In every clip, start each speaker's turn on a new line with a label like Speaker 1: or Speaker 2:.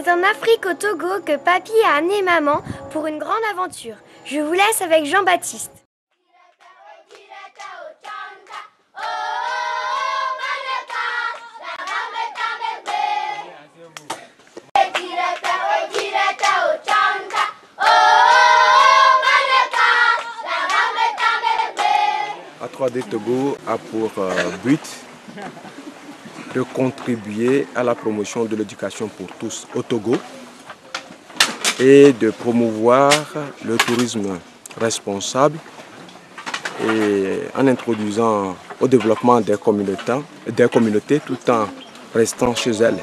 Speaker 1: C'est en Afrique, au Togo, que papy a amené maman pour une grande aventure. Je vous laisse avec Jean-Baptiste.
Speaker 2: A3D Togo a pour but de contribuer à la promotion de l'éducation pour tous au Togo et de promouvoir le tourisme responsable et en introduisant au développement des communautés tout en restant chez elles.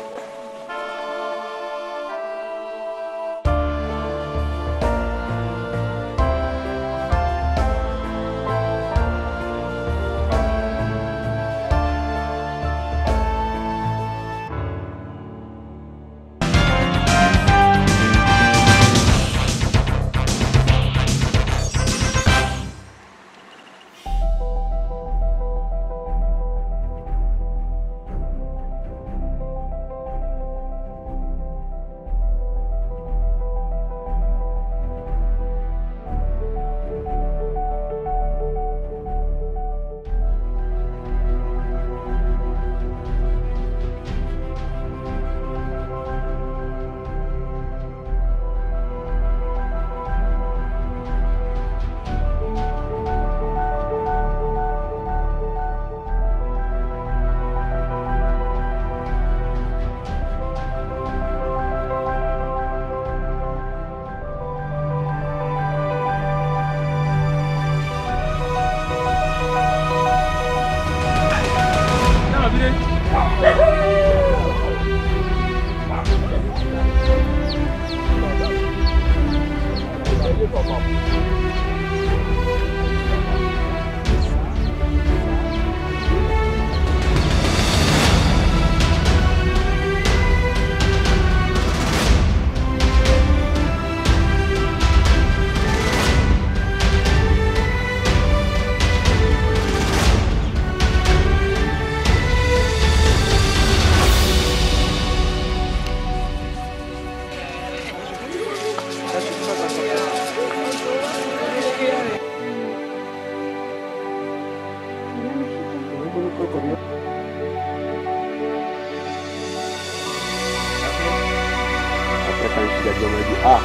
Speaker 2: Après, quand je suis dit, ah,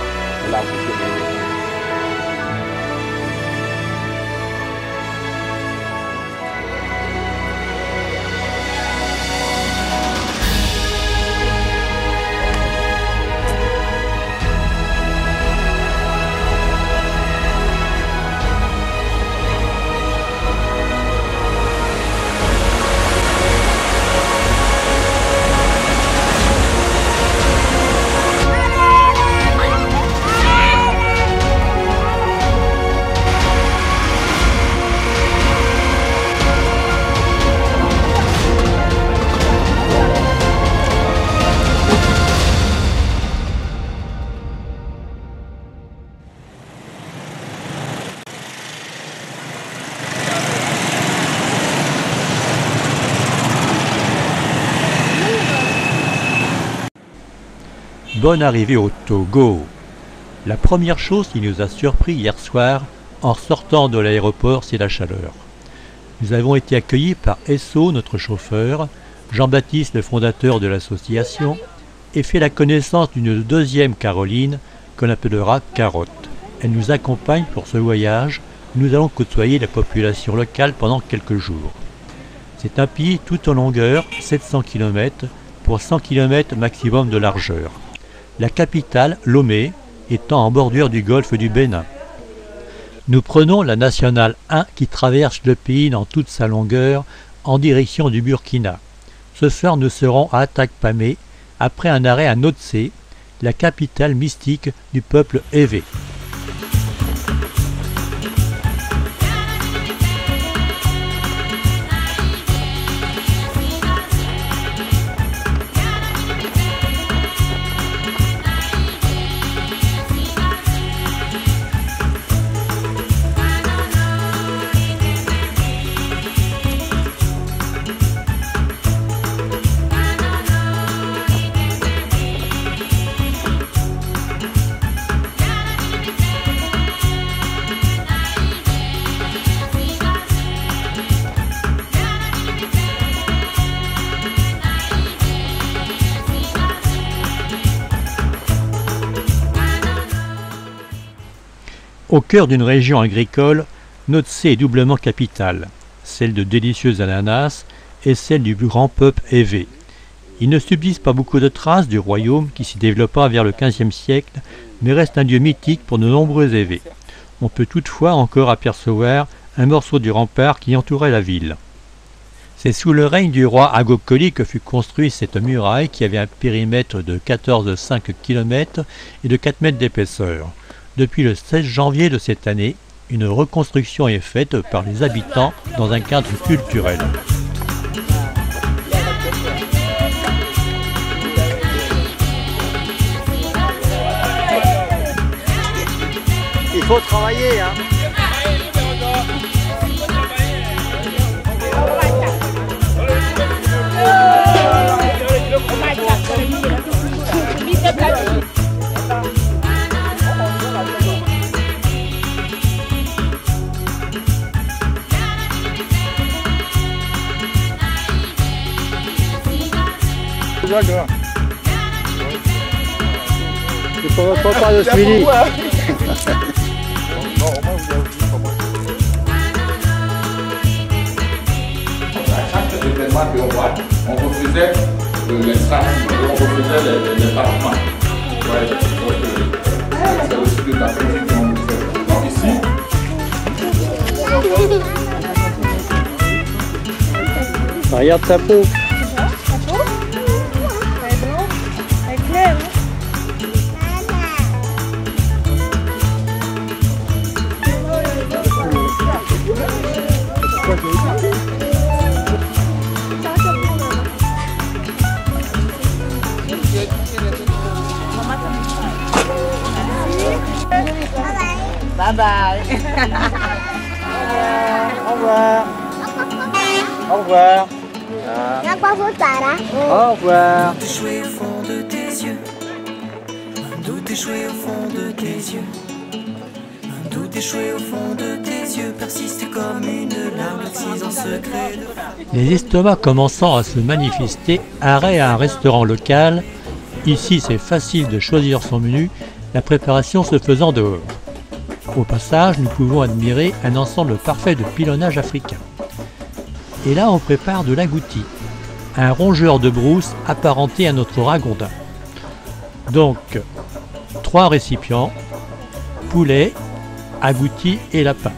Speaker 2: c'est là où c'est.
Speaker 3: Bonne arrivée au Togo. La première chose qui nous a surpris hier soir en sortant de l'aéroport, c'est la chaleur. Nous avons été accueillis par Esso, notre chauffeur, Jean-Baptiste, le fondateur de l'association, et fait la connaissance d'une deuxième Caroline qu'on appellera Carotte. Elle nous accompagne pour ce voyage où nous allons côtoyer la population locale pendant quelques jours. C'est un pays tout en longueur, 700 km, pour 100 km maximum de largeur. La capitale, Lomé, étant en bordure du golfe du Bénin. Nous prenons la nationale 1 qui traverse le pays dans toute sa longueur en direction du Burkina. Ce soir, nous serons à Atakpamé, après un arrêt à Notsé, la capitale mystique du peuple Ewe. Au cœur d'une région agricole, Notse est doublement capitale, celle de délicieux ananas et celle du plus grand peuple Ewe. Il ne subsiste pas beaucoup de traces du royaume qui s'y développa vers le XVe siècle, mais reste un lieu mythique pour de nombreux Ewe. On peut toutefois encore apercevoir un morceau du rempart qui entourait la ville. C'est sous le règne du roi Agokoli que fut construite cette muraille qui avait un périmètre de 14,5 km et de 4 mètres d'épaisseur. Depuis le 16 janvier de cette année, une reconstruction est faite par les habitants dans un cadre culturel.
Speaker 4: Il faut travailler, hein. Il faut pas de suivi.
Speaker 5: On refusait l'extraction, on refusait les parlements. C'est aussi de la politique qu'on fait. Donc ici,
Speaker 4: regarde ta peau.
Speaker 6: Elle est claire, hein.
Speaker 7: Bye bye.
Speaker 4: Au revoir. Au revoir. Au revoir.
Speaker 8: Échoué au fond de tes yeux, un doute échoué au fond de tes yeux, un doute échoué au fond de tes yeux persiste comme une larme assise en secret.
Speaker 3: Les estomacs commençant à se manifester, arrêt à un restaurant local. Ici, c'est facile de choisir son menu, la préparation se faisant dehors. Au passage, nous pouvons admirer un ensemble parfait de pilonnage africain. Et là, on prépare de l'agouti, un rongeur de brousse apparenté à notre ragondin. Donc, 3 récipients, poulet, agouti et lapin.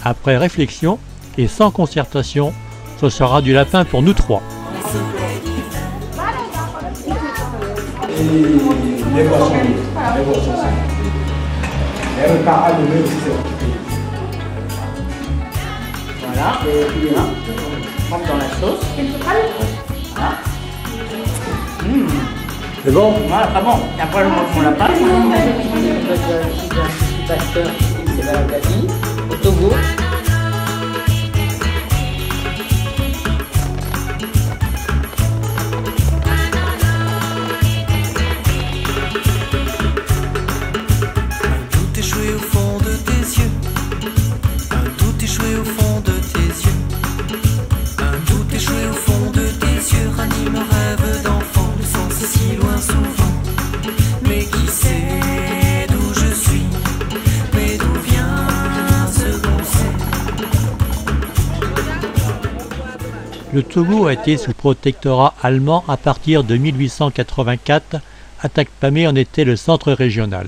Speaker 3: Après réflexion et sans concertation, ce sera du lapin pour nous 3.
Speaker 7: Voilà, et puis là, on rentre dans la sauce. Voilà.
Speaker 4: C'est bon?
Speaker 7: Voilà, pas bon. Et après, on la passe. Le pasteur, c'est la Gabi, au Togo.
Speaker 3: Le Togo a été sous protectorat allemand à partir de 1884. Atakpamé en était le centre régional.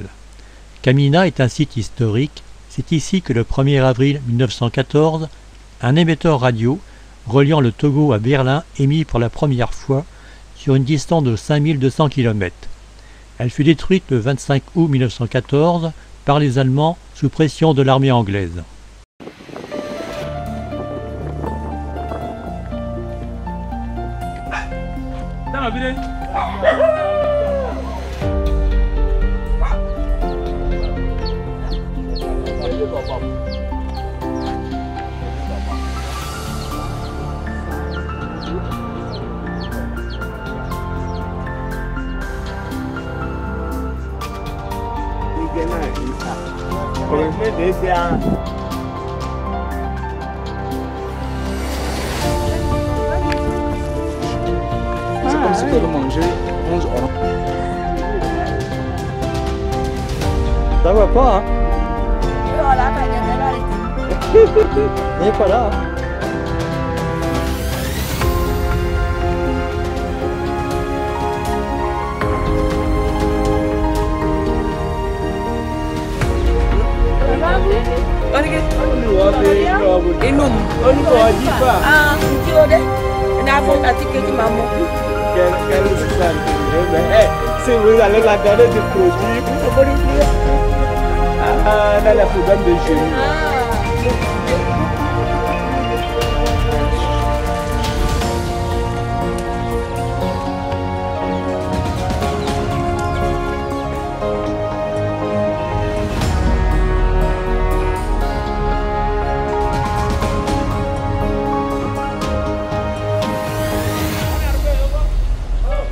Speaker 3: Kamina est un site historique. C'est ici que le 1er avril 1914, un émetteur radio reliant le Togo à Berlin émit pour la première fois sur une distance de 5200 km. Elle fut détruite le 25 août 1914 par les Allemands sous pression de l'armée anglaise.
Speaker 4: C'est comme si tu avais mangé 11 oranges. Ça va pas, hein? Il n'est pas là. Si vous allez la donner du produit, dans les problèmes de genoux.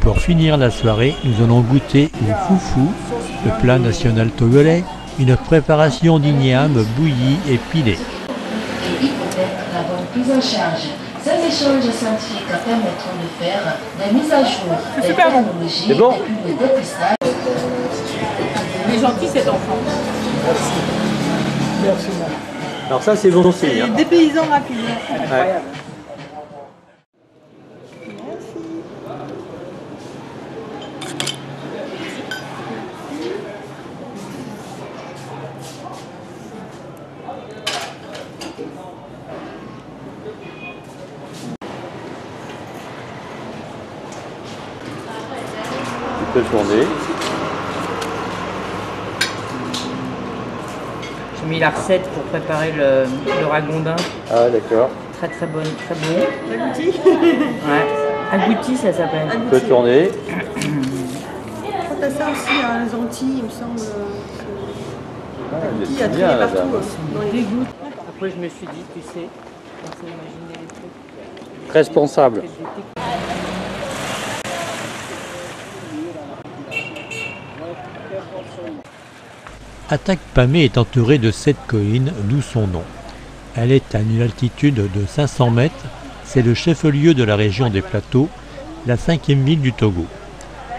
Speaker 3: Pour finir la soirée, nous allons goûter au foufou, le plat national togolais, une préparation d'igname bouillie et pilée.
Speaker 9: Et hypothèque la bonne prise en charge. Ces échanges scientifiques permettront de faire des mises à jour des technologies et puis le dépistage.
Speaker 6: Il est gentil cet enfant.
Speaker 4: Merci. Merci. Alors ça c'est bon signe.
Speaker 6: Des paysans rapidement.
Speaker 4: Incroyable. Tu peux tourner.
Speaker 7: J'ai mis la recette pour préparer le ragondin.
Speaker 4: Ah d'accord.
Speaker 7: Très très bon, très bon. Agouti. Ouais. Agouti ça s'appelle.
Speaker 4: Tu peux tourner.
Speaker 6: Quand t'as ça aussi à les Antilles, il me semble.
Speaker 4: C'est bien là.
Speaker 7: Dans les dégoûts. Après je me suis dit, tu sais, on s'est imaginé les trucs.
Speaker 4: Responsable.
Speaker 3: Atak Pamé est entourée de 7 collines, d'où son nom. Elle est à une altitude de 500 mètres, c'est le chef-lieu de la région des Plateaux, la 5e ville du Togo.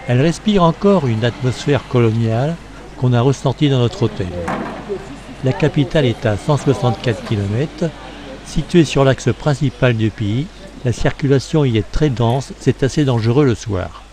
Speaker 3: Elle respire encore une atmosphère coloniale qu'on a ressentie dans notre hôtel. La capitale est à 164 km, située sur l'axe principal du pays, la circulation y est très dense, c'est assez dangereux le soir.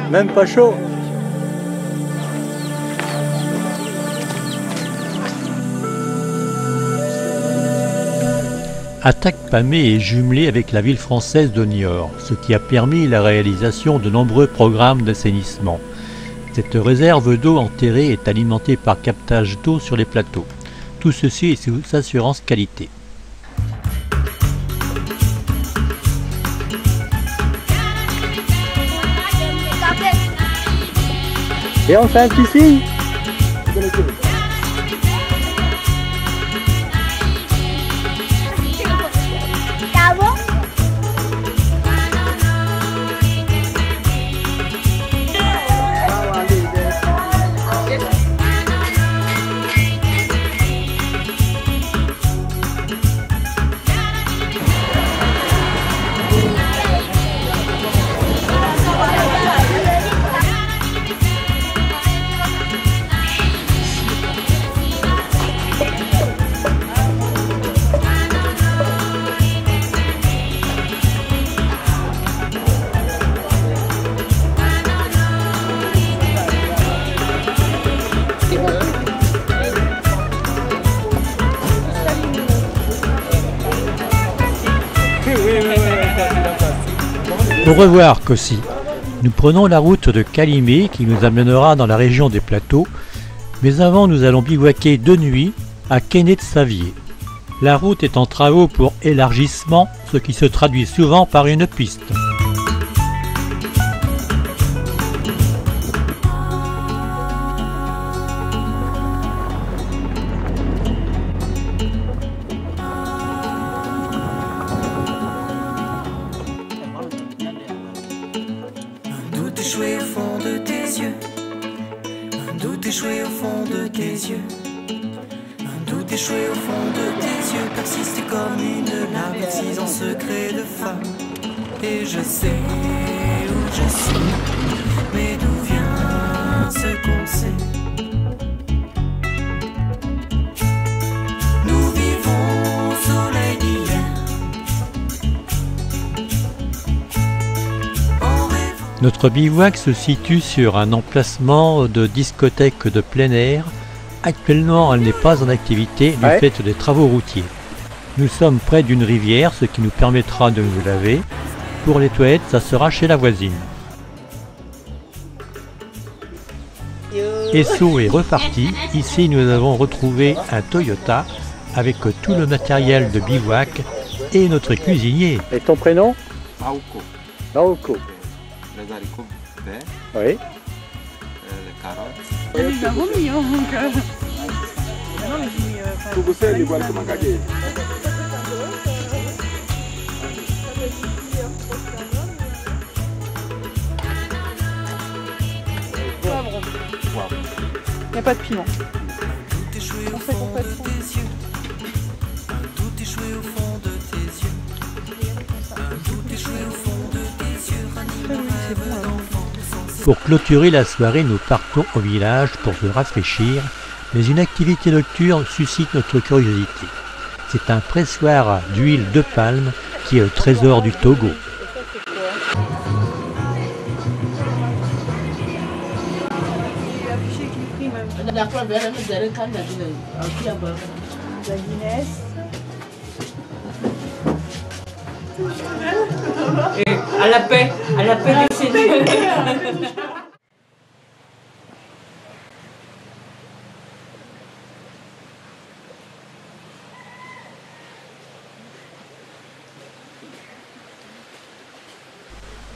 Speaker 4: Même pas chaud.
Speaker 3: Atak Pamé est jumelée avec la ville française de Niort, ce qui a permis la réalisation de nombreux programmes d'assainissement. Cette réserve d'eau enterrée est alimentée par captage d'eau sur les plateaux. Tout ceci est sous assurance qualité.
Speaker 4: Et on fait un petit signe.
Speaker 3: Au revoir, Kossi. Nous prenons la route de Calimé qui nous amènera dans la région des plateaux, mais avant nous allons bivouaquer de nuit à Quesnay-de-Savier. La route est en travaux pour élargissement, ce qui se traduit souvent par une piste.
Speaker 8: Un doute échoué au fond de tes yeux. Un doute échoué au fond de tes yeux. Un doute échoué au fond de tes yeux persiste comme une larme assise en secret de femme. Et je sais où je suis, mais d'où vient ce qu'on sait? Nous vivons au soleil d'hier.
Speaker 3: Notre bivouac se situe sur un emplacement de discothèque de plein air. Actuellement, elle n'est pas en activité du fait des travaux routiers. Nous sommes près d'une rivière, ce qui nous permettra de nous laver. Pour les toilettes, ça sera chez la voisine. Esso est reparti. Ici, nous avons retrouvé un Toyota avec tout le matériel de bivouac et notre cuisinier.
Speaker 4: Et ton prénom?
Speaker 2: Maouko.
Speaker 4: Maouko.
Speaker 2: Les haricots verts,
Speaker 4: Oui.
Speaker 2: les carottes.
Speaker 6: Il est vraiment mignon donc. Non mais j'ai mis. Poivron. Il n'y a pas de piment. On fait complètement.
Speaker 8: Tout échoué au fond de tes yeux. Tout échoué au fond de tes yeux. Ranime un rêve d'enfant.
Speaker 3: Pour clôturer la soirée, nous partons au village pour se rafraîchir, mais une activité nocturne suscite notre curiosité. C'est un pressoir d'huile de palme qui est le trésor du Togo.
Speaker 6: La Guinness.
Speaker 7: Et à la paix des seigneurs.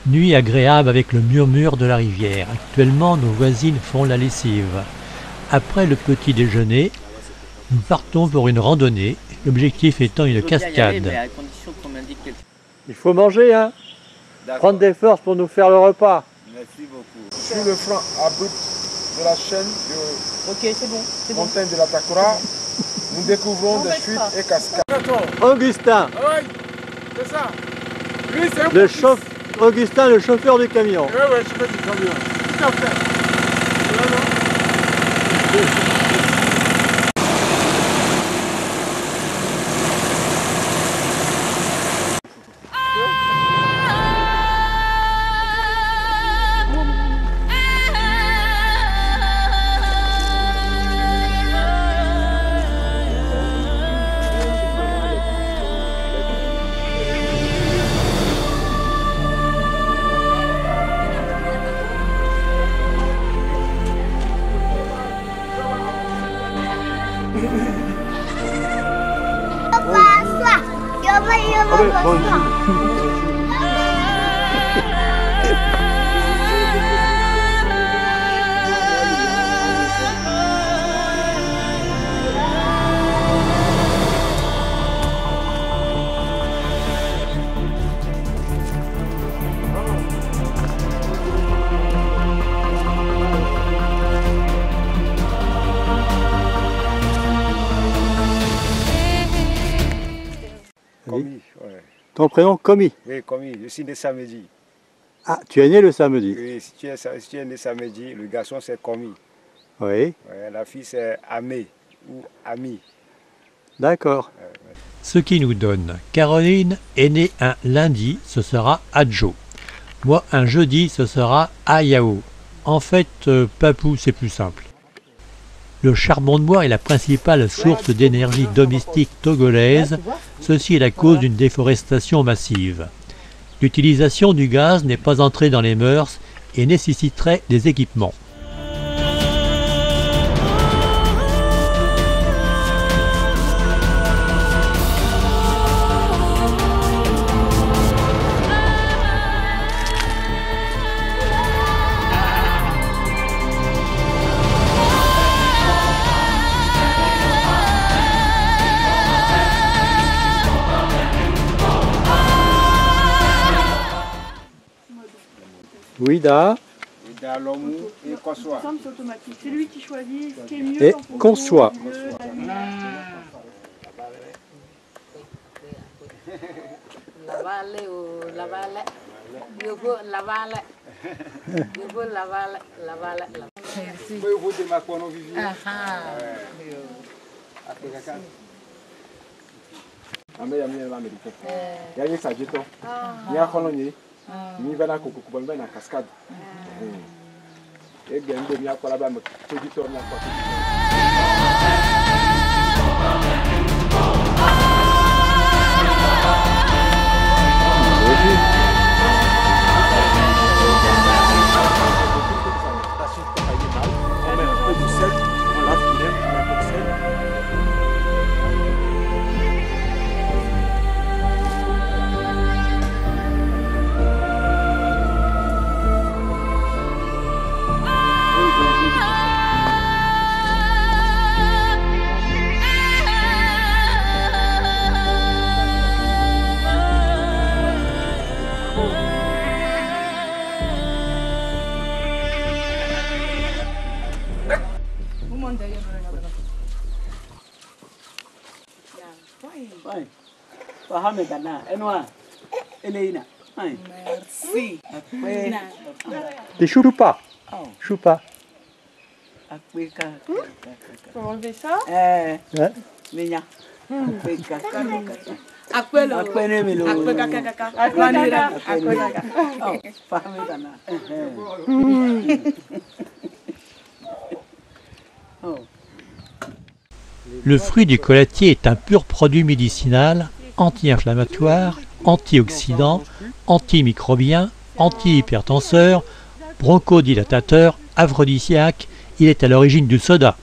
Speaker 3: Nuit agréable avec le murmure de la rivière. Actuellement, nos voisines font la lessive. Après le petit déjeuner, nous partons pour une randonnée, l'objectif étant une cascade.
Speaker 4: Il faut manger, hein. Prendre des forces pour nous faire le repas.
Speaker 2: Merci beaucoup. Sur le flanc abrupt de la chaîne de montagne de la Takura, nous découvrons des fuites et cascades.
Speaker 4: Augustin.
Speaker 2: Oui, c'est ça. Lui, c'est un
Speaker 4: Augustin, le chauffeur du camion.
Speaker 2: Oui, oui, chauffeur du camion. Tout à fait.
Speaker 4: Ton prénom, Komi?
Speaker 10: Oui, Komi, je suis né samedi.
Speaker 4: Ah, tu es né le samedi?
Speaker 10: Oui, si tu es né samedi, le garçon c'est Komi.
Speaker 4: Oui.
Speaker 10: Ouais, la fille c'est Amé ou Ami.
Speaker 4: D'accord.
Speaker 3: Ce qui nous donne Caroline est née un lundi, ce sera Adjo. Moi, un jeudi, ce sera Ayao. En fait, Papou, c'est plus simple. Le charbon de bois est la principale source d'énergie domestique togolaise. Ceci est la cause d'une déforestation massive. L'utilisation du gaz n'est pas entrée dans les mœurs et nécessiterait des équipements.
Speaker 4: Ouida.
Speaker 10: Ouida, Lomou et Conçoit.
Speaker 6: C'est automatique. C'est lui qui choisit ce qui est mieux.
Speaker 4: Et Conçoit.
Speaker 2: Ni va na kukuba mba na cascade. Et gagne de mia kola ba me auditeur na kwa.
Speaker 7: Merci.
Speaker 4: Des choupas. Choupas.
Speaker 6: Faut enlever ça.
Speaker 3: Le fruit du collatier est un pur produit médicinal, anti-inflammatoire, antioxydant, antimicrobien, anti-hypertenseur, bronchodilatateur, aphrodisiaque. Il est à l'origine du soda.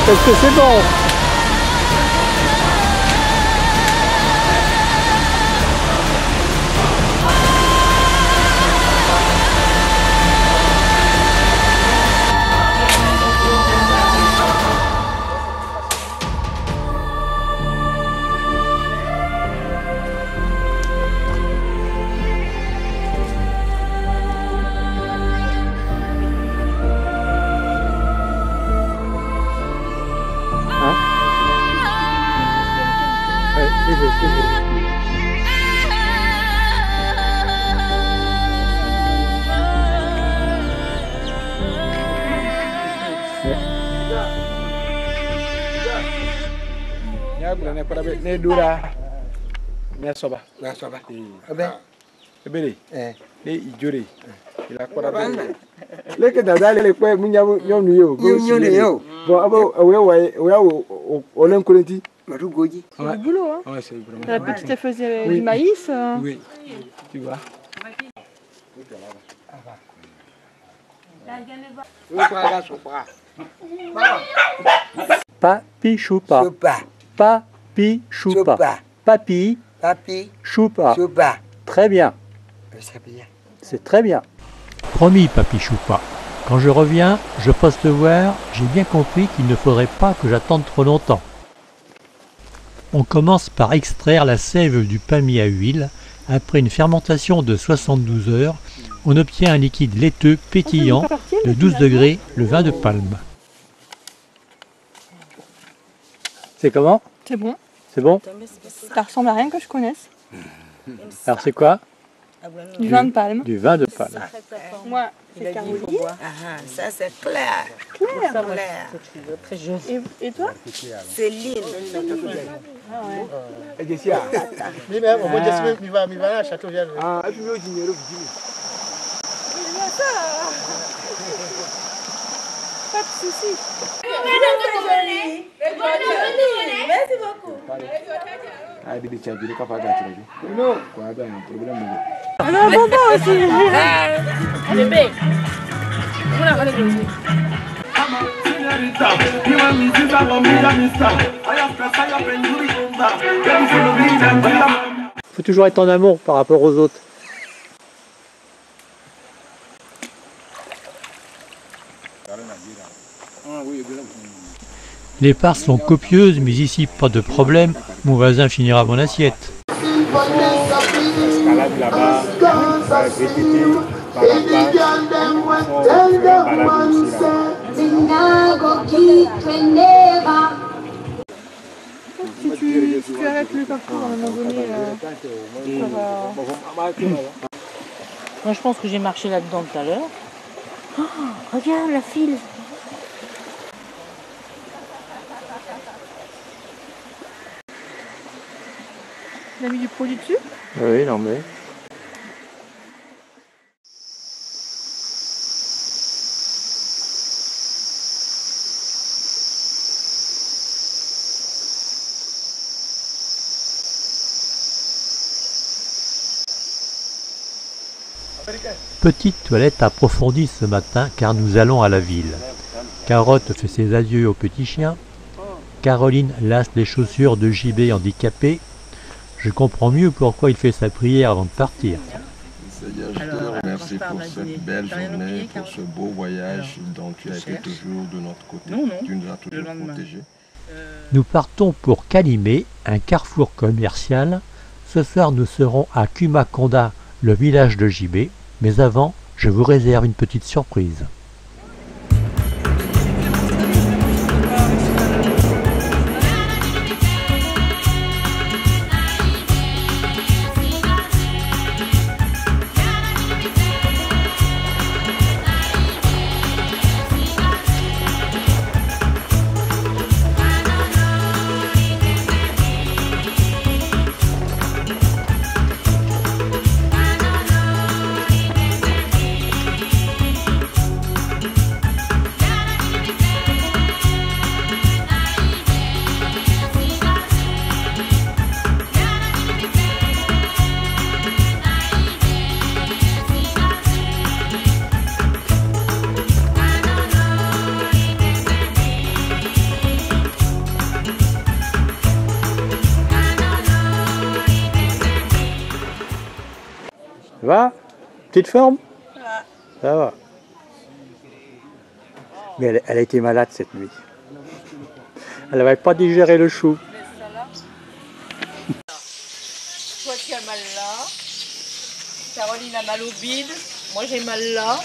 Speaker 4: Est-ce que c'est bon? Hein?
Speaker 6: C'est du boulot, hein.
Speaker 2: Ouais, c'est vraiment.
Speaker 6: La petite, elle faisait du maïs.
Speaker 2: Oui, tu vois.
Speaker 4: Papi choupa. Papi choupa. Papi.
Speaker 11: Papi.
Speaker 4: Choupa.
Speaker 11: Choupa.
Speaker 4: Très bien. C'est très bien.
Speaker 3: Promis, Papi Choupa. Quand je reviens, je passe te voir, j'ai bien compris qu'il ne faudrait pas que j'attende trop longtemps. On commence par extraire la sève du palmier à huile. Après une fermentation de 72 heures, on obtient un liquide laiteux pétillant de 12 degrés, le vin de palme.
Speaker 4: C'est comment?
Speaker 6: C'est bon.
Speaker 4: C'est bon?
Speaker 6: Ça ressemble à rien que je connaisse.
Speaker 4: Alors c'est quoi?
Speaker 6: Du vin de palme.
Speaker 4: Du vin de palme.
Speaker 6: Moi, c'est Caroline.
Speaker 11: Ça c'est clair.
Speaker 6: Claire.
Speaker 7: Très joli.
Speaker 6: Et toi?
Speaker 11: C'est Lille.
Speaker 6: Ah ouais. Pas de soucis.
Speaker 11: Merci beaucoup.
Speaker 6: Non, bon aussi.
Speaker 7: Bébé.
Speaker 4: Faut toujours être en amour par rapport aux autres.
Speaker 3: Les parts sont copieuses, mais ici pas de problème, mon voisin finira mon assiette.
Speaker 6: Si tu arrêtes le parcours à un moment donné, ça va...
Speaker 7: Moi, je pense que j'ai marché là-dedans tout à l'heure. Oh, regarde la file.
Speaker 6: Il a mis du produit dessus?
Speaker 4: Oui, non mais...
Speaker 3: Petite toilette approfondie ce matin car nous allons à la ville. Carotte fait ses adieux au petit chien. Caroline lasse les chaussures de JB handicapé. Je comprends mieux pourquoi il fait sa prière avant de partir.
Speaker 2: Seigneur, je te remercie pour cette belle journée, pour ce beau voyage dont tu as été toujours de notre côté. Tu nous as toujours protégés.
Speaker 3: Nous partons pour Kalimé, un carrefour commercial. Ce soir, nous serons à Kumakonda, le village de JB. Mais avant, je vous réserve une petite surprise.
Speaker 4: Ça va? Petite forme? Ça va. Mais elle a été malade cette nuit. Elle n'avait pas digéré le chou.
Speaker 7: Toi tu as mal là. Caroline a mal au bide. Moi j'ai mal là.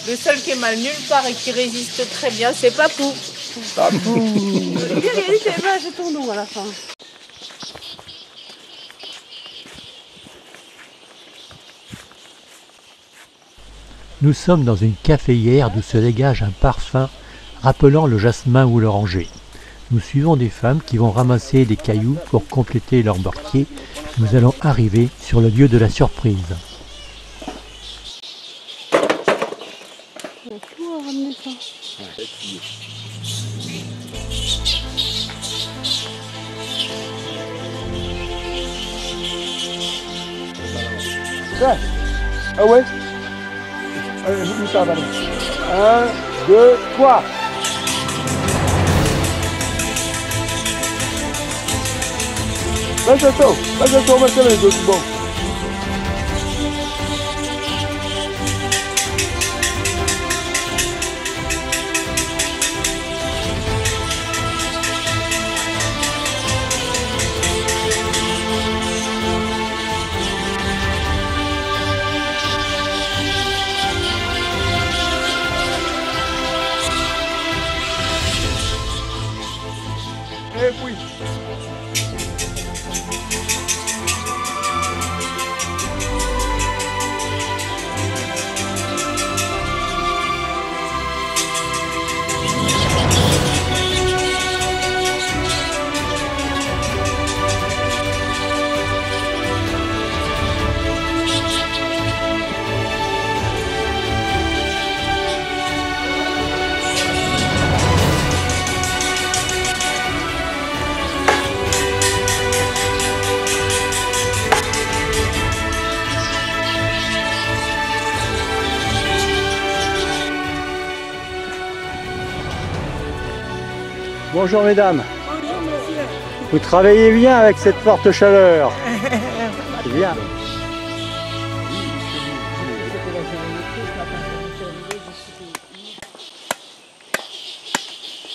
Speaker 7: Le seul qui est mal nulle part et qui résiste très bien, c'est Papou.
Speaker 6: Papou. J'ai ton nom à la fin.
Speaker 3: Nous sommes dans une caféière d'où se dégage un parfum rappelant le jasmin ou l'oranger. Nous suivons des femmes qui vont ramasser des cailloux pour compléter leur mortier. Nous allons arriver sur le lieu de la surprise.
Speaker 6: Il y a tout à ramener ça.
Speaker 10: Ah ouais. Allez, vous ça, allez. 1, 2, 3. Vas-y, on va faire les deux, bon. Et puis.
Speaker 4: Bonjour mesdames.
Speaker 11: Bonjour monsieur.
Speaker 4: Vous travaillez bien avec cette forte chaleur. C'est bien.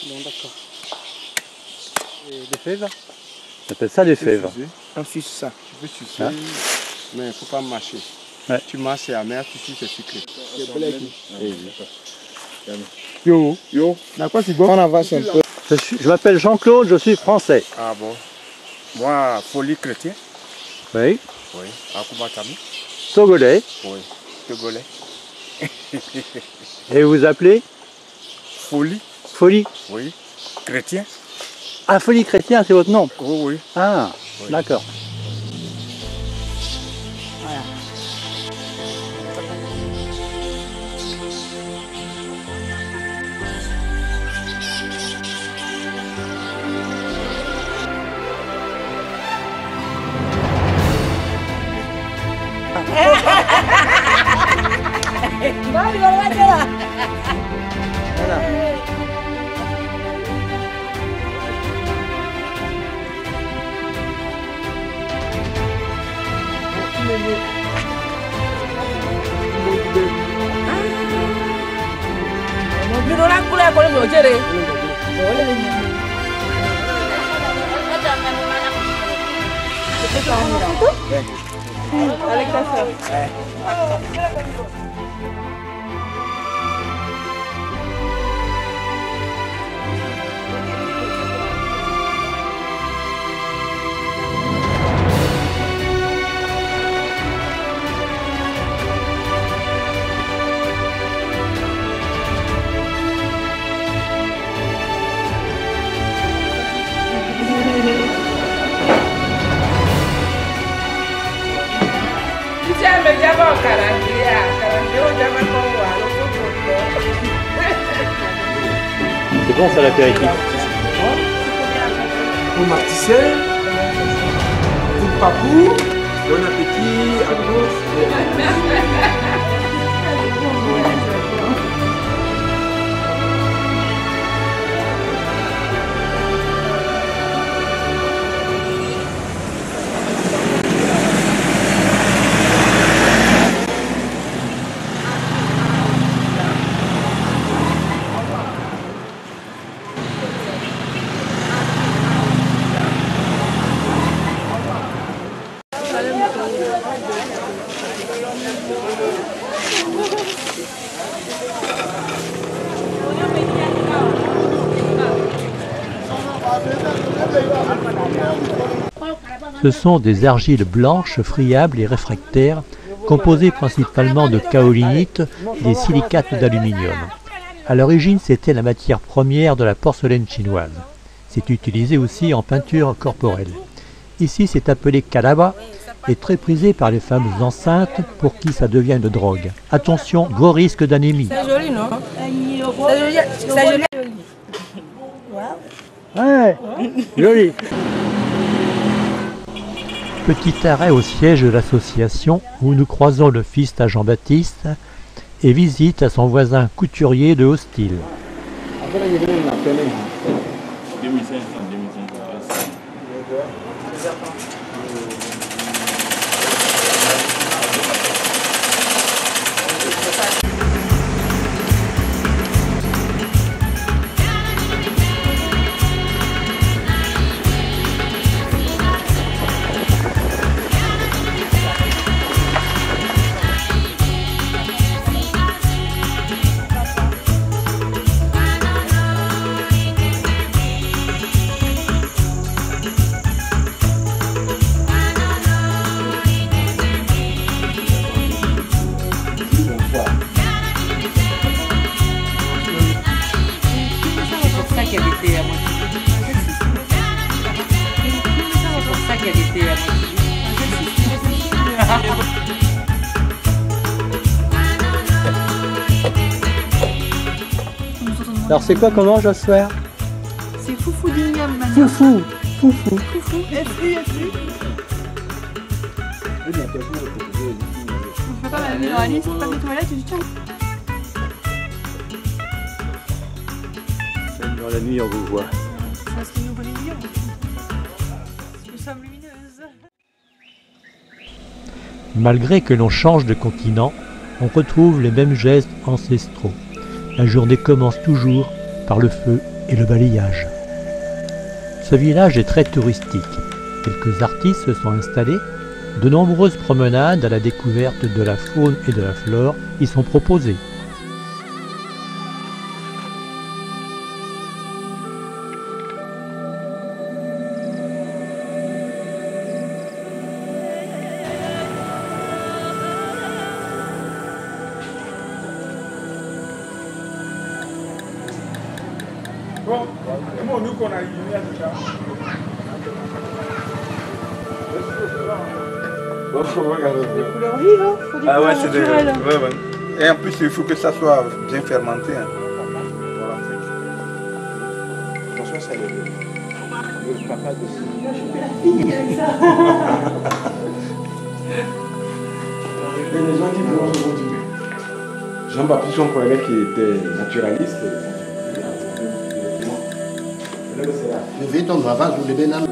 Speaker 4: Bon d'accord. Des fèves? On appelle ça des fèves.
Speaker 10: On suce ça. Tu peux sucer,
Speaker 4: hein?
Speaker 10: Mais il ne faut pas mâcher.
Speaker 4: Ouais.
Speaker 10: Tu mâches, c'est amer, tu suces, c'est sucré.
Speaker 4: Yo.
Speaker 10: D'accord, c'est bon. On avance un peu.
Speaker 4: Je m'appelle Jean-Claude, je suis français.
Speaker 10: Ah bon. Moi, folie chrétien.
Speaker 4: Oui.
Speaker 10: Oui. Akumatami.
Speaker 4: Togolais.
Speaker 10: Oui. Togolais.
Speaker 4: Et vous appelez?
Speaker 10: Folie.
Speaker 4: Folie.
Speaker 10: Oui. Chrétien.
Speaker 4: Ah, Folie Chrétien, c'est votre nom?
Speaker 10: Oui, oui.
Speaker 4: Ah,
Speaker 10: oui.
Speaker 4: D'accord.
Speaker 6: Voilà. Avec ta soeur.
Speaker 4: C'est bon ça l'apéritif.
Speaker 2: Pour Marticel, pour Papou, bon appétit à tous.
Speaker 3: Ce sont des argiles blanches, friables et réfractaires, composées principalement de kaolinite, des silicates d'aluminium. À l'origine, c'était la matière première de la porcelaine chinoise. C'est utilisé aussi en peinture corporelle. Ici, c'est appelé kalaba et très prisé par les femmes enceintes pour qui ça devient une drogue. Attention, gros risque d'anémie.
Speaker 11: C'est joli, non? C'est joli.
Speaker 4: Ouais, joli.
Speaker 3: Petit arrêt au siège de l'association où nous croisons le fils à Jean-Baptiste et visite à son voisin couturier de Hostile.
Speaker 4: Alors c'est quoi qu'on mange ce soir?
Speaker 6: C'est foufou d'igname, ma
Speaker 4: Foufou, foufou.
Speaker 6: Foufou, F-U. Je fais pas ma vie dans la liste, c'est pas mes toilettes, je tiens.
Speaker 4: Même dans la nuit on vous voit.
Speaker 6: C'est parce que nous brillons. Nous sommes lumineuses.
Speaker 3: Malgré que l'on change de continent, on retrouve les mêmes gestes ancestraux. La journée commence toujours par le feu et le balayage. Ce village est très touristique. Quelques artistes se sont installés. De nombreuses promenades à la découverte de la faune et de la flore y sont proposées.
Speaker 10: Bon, comment nous qu'on a eu à tout ça?
Speaker 6: Couleur vive, hein? Faut des couleurs naturelles.
Speaker 10: Ouais. Et en plus, il faut que ça soit bien fermenté. Hein. Voilà. Attention, c'est le papa de Jean-Baptiste, on croyait qu'il était naturaliste.
Speaker 12: Je vais ton travail, je vais dans ça.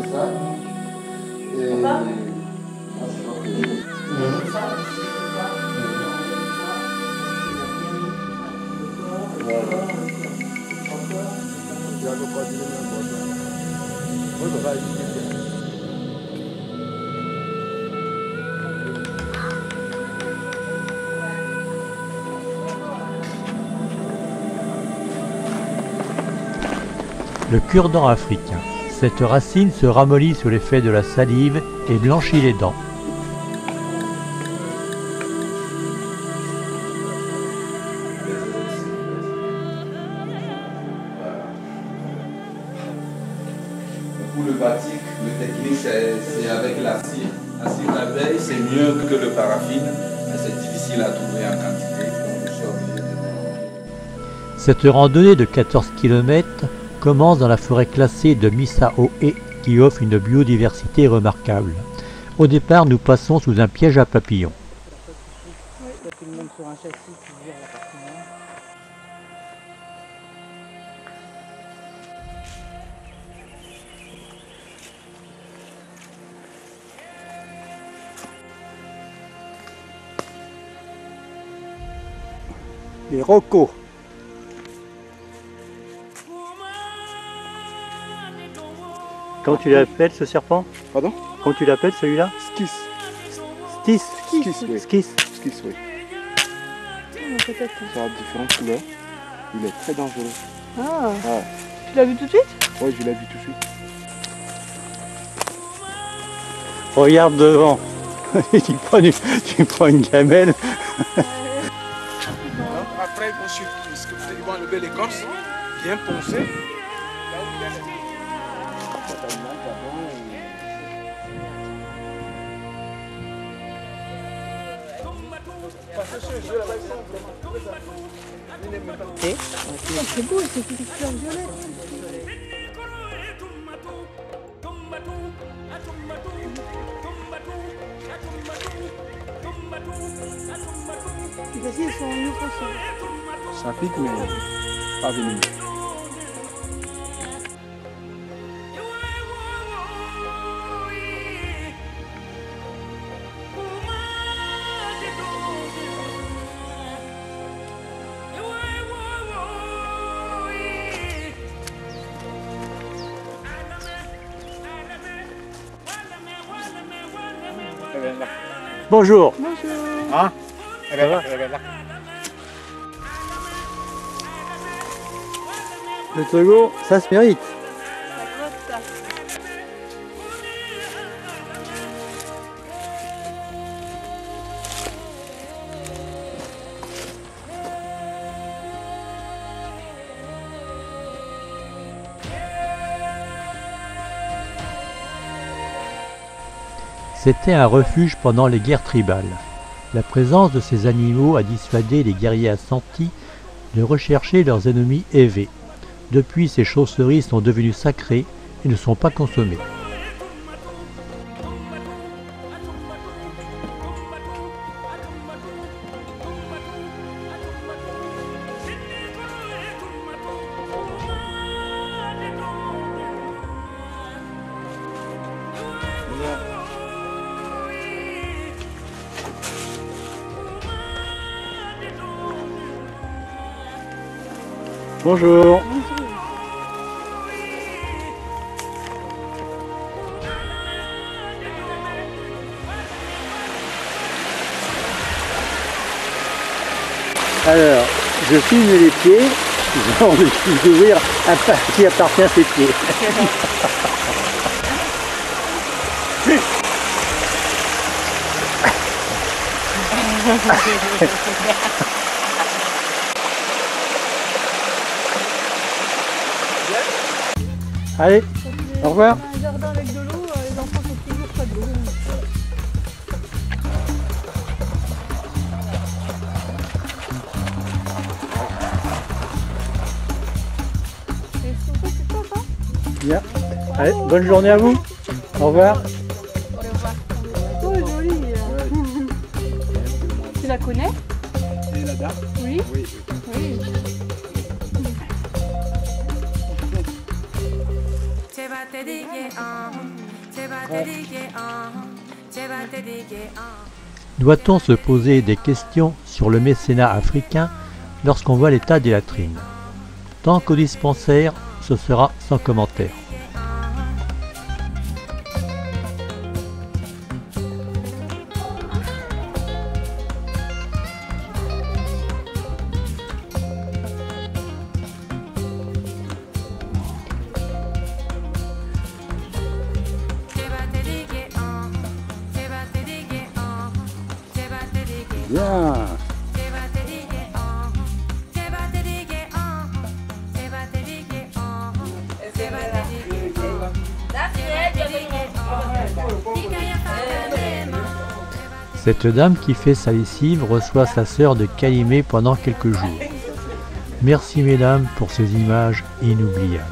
Speaker 3: Le cure-dent africain. Cette racine se ramollit sous l'effet de la salive et blanchit les dents.
Speaker 5: Pour le batik, le technique c'est avec la cire. La cire d'abeille c'est mieux que le paraffine, mais c'est difficile à trouver en quantité. Donc je suis obligé de...
Speaker 3: Cette randonnée de 14 km commence dans la forêt classée de Missaoé qui offre une biodiversité remarquable. Au départ, nous passons sous un piège à papillons.
Speaker 4: Les rocos. Comment tu l'appelles ce serpent?
Speaker 10: Pardon?
Speaker 4: Comment tu l'appelles celui-là?
Speaker 10: Skis.
Speaker 4: Stis?
Speaker 10: Skis, oui.
Speaker 4: Skis.
Speaker 10: Skis, oui. Ça a différentes couleurs. Il est très dangereux.
Speaker 6: Ah.
Speaker 10: Ouais.
Speaker 6: Tu l'as vu tout de suite?
Speaker 10: Oui, je l'ai vu tout de suite.
Speaker 4: Regarde devant. tu prends une gamelle.
Speaker 10: Après, ils vont enlever l'écorce, bien poncer.
Speaker 6: C'est beau, c'est une fleur violette. Les aciers sont mieux conservés.
Speaker 10: Ça pique, mais pas venimeux.
Speaker 4: Bonjour.
Speaker 6: Bonjour.
Speaker 10: Hein?
Speaker 4: Ça va? Le Togo, ça se mérite.
Speaker 3: C'était un refuge pendant les guerres tribales. La présence de ces animaux a dissuadé les guerriers assentis de rechercher leurs ennemis évés. Depuis, ces chauves-souris sont devenues sacrées et ne sont pas consommées.
Speaker 4: Bonjour. Alors, je filme les pieds, j'ai envie d'ouvrir un pas qui appartient à ses pieds. Allez, au revoir.
Speaker 6: Un jardin avec de l'eau, les enfants sont toujours pas de l'eau.
Speaker 4: Bien. Allez, bonne journée à vous. Au revoir.
Speaker 6: Oh, joli. Tu la connais?
Speaker 10: C'est la dame?
Speaker 6: Oui.
Speaker 10: Oui.
Speaker 6: Oui.
Speaker 3: Doit-on se poser des questions sur le mécénat africain lorsqu'on voit l'état des latrines? Tant qu'au dispensaire, ce sera sans commentaire.
Speaker 4: Bien.
Speaker 3: Cette dame qui fait sa lessive reçoit sa sœur de Calimé pendant quelques jours. Merci mesdames pour ces images inoubliables.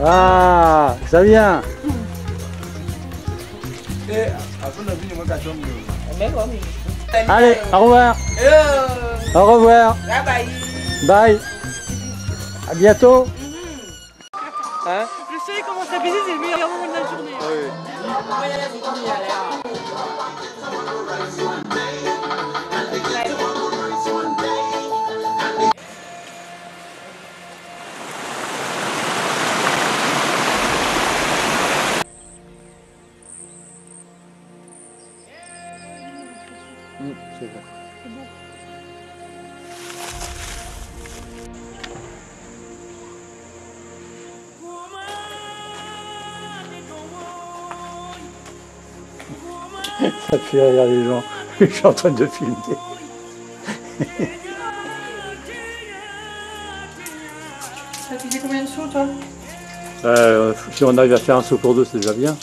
Speaker 4: Ah, ça vient. Allez, au revoir. Au revoir. Bye. À bientôt. Hein?
Speaker 6: Le soleil commence à baiser, c'est le meilleur moment de la journée.
Speaker 8: Oui.
Speaker 4: C'est vrai. Ça fait rire les gens. Je suis en train de filmer.
Speaker 6: Ça te fait combien de sous, toi?
Speaker 4: Si on arrive à faire un saut pour deux, c'est déjà bien.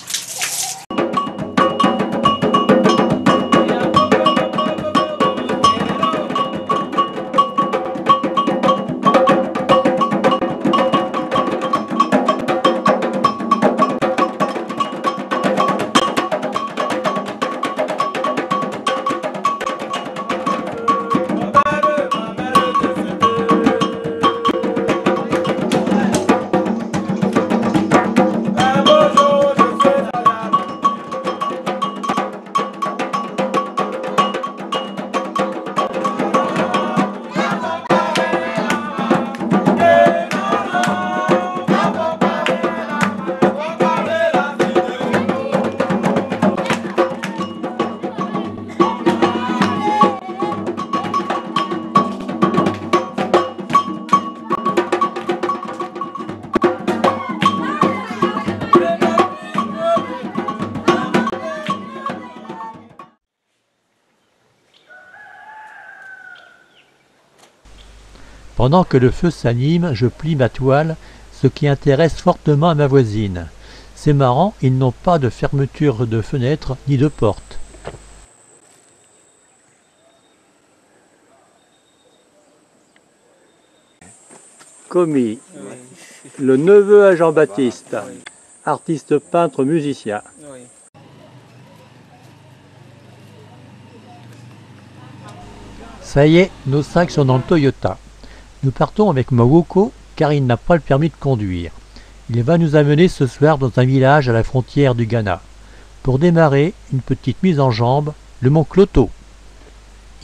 Speaker 3: Pendant que le feu s'anime, je plie ma toile, ce qui intéresse fortement à ma voisine. C'est marrant, ils n'ont pas de fermeture de fenêtre ni de porte.
Speaker 4: Commis, le neveu à Jean-Baptiste, artiste peintre musicien.
Speaker 3: Ça y est, nos sacs sont dans le Toyota. Nous partons avec Mawoko car il n'a pas le permis de conduire. Il va nous amener ce soir dans un village à la frontière du Ghana. Pour démarrer, une petite mise en jambe, le mont Kloto.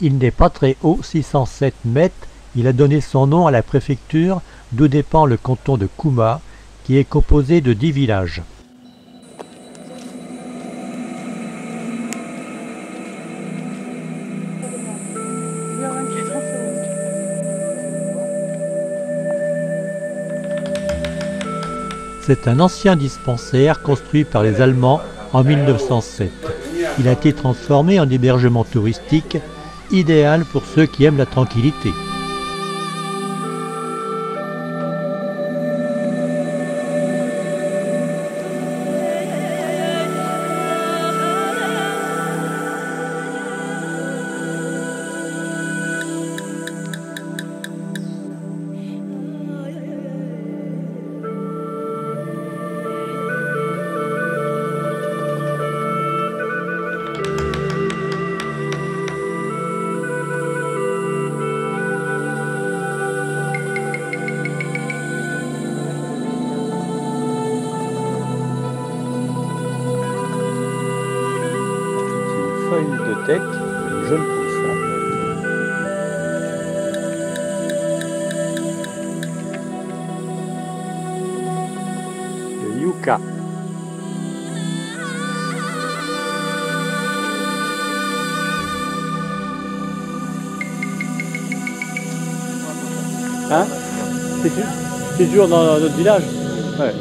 Speaker 3: Il n'est pas très haut, 607 mètres. Il a donné son nom à la préfecture d'où dépend le canton de Kouma, qui est composé de 10 villages. C'est un ancien dispensaire construit par les Allemands en 1907. Il a été transformé en hébergement touristique, idéal pour ceux qui aiment la tranquillité.
Speaker 4: Feuille de tête, une jeune pousse. Le yucca. Hein? C'est toujours dans notre village? Ouais.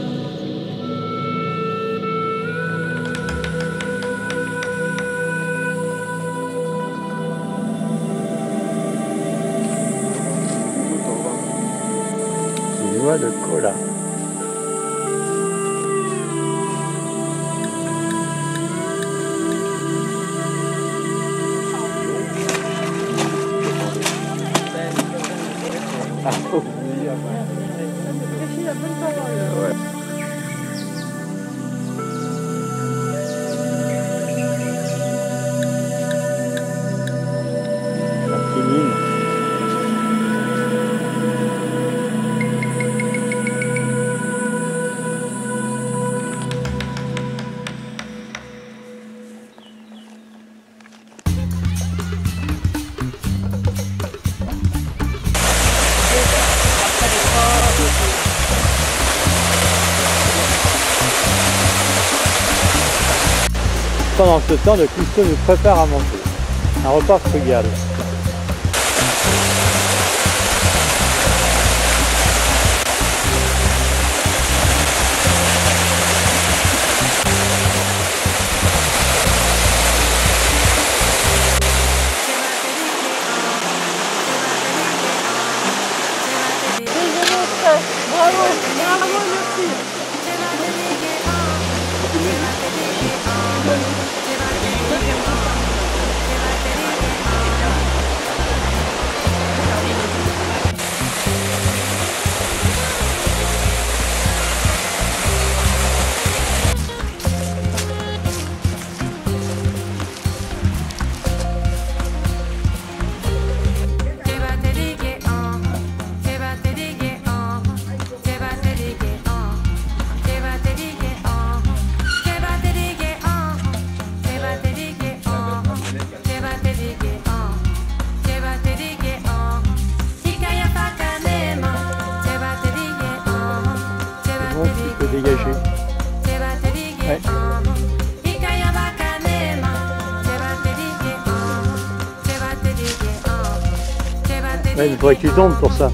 Speaker 4: De cola. Ah, oh. Ouais. La quinine. Pendant ce temps, le cuistot nous prépare à manger. Un repas frugal.
Speaker 6: Bravo, bravo, merci.
Speaker 4: Dégager. Ouais. Ouais, il faudrait que tu tombes pour ça.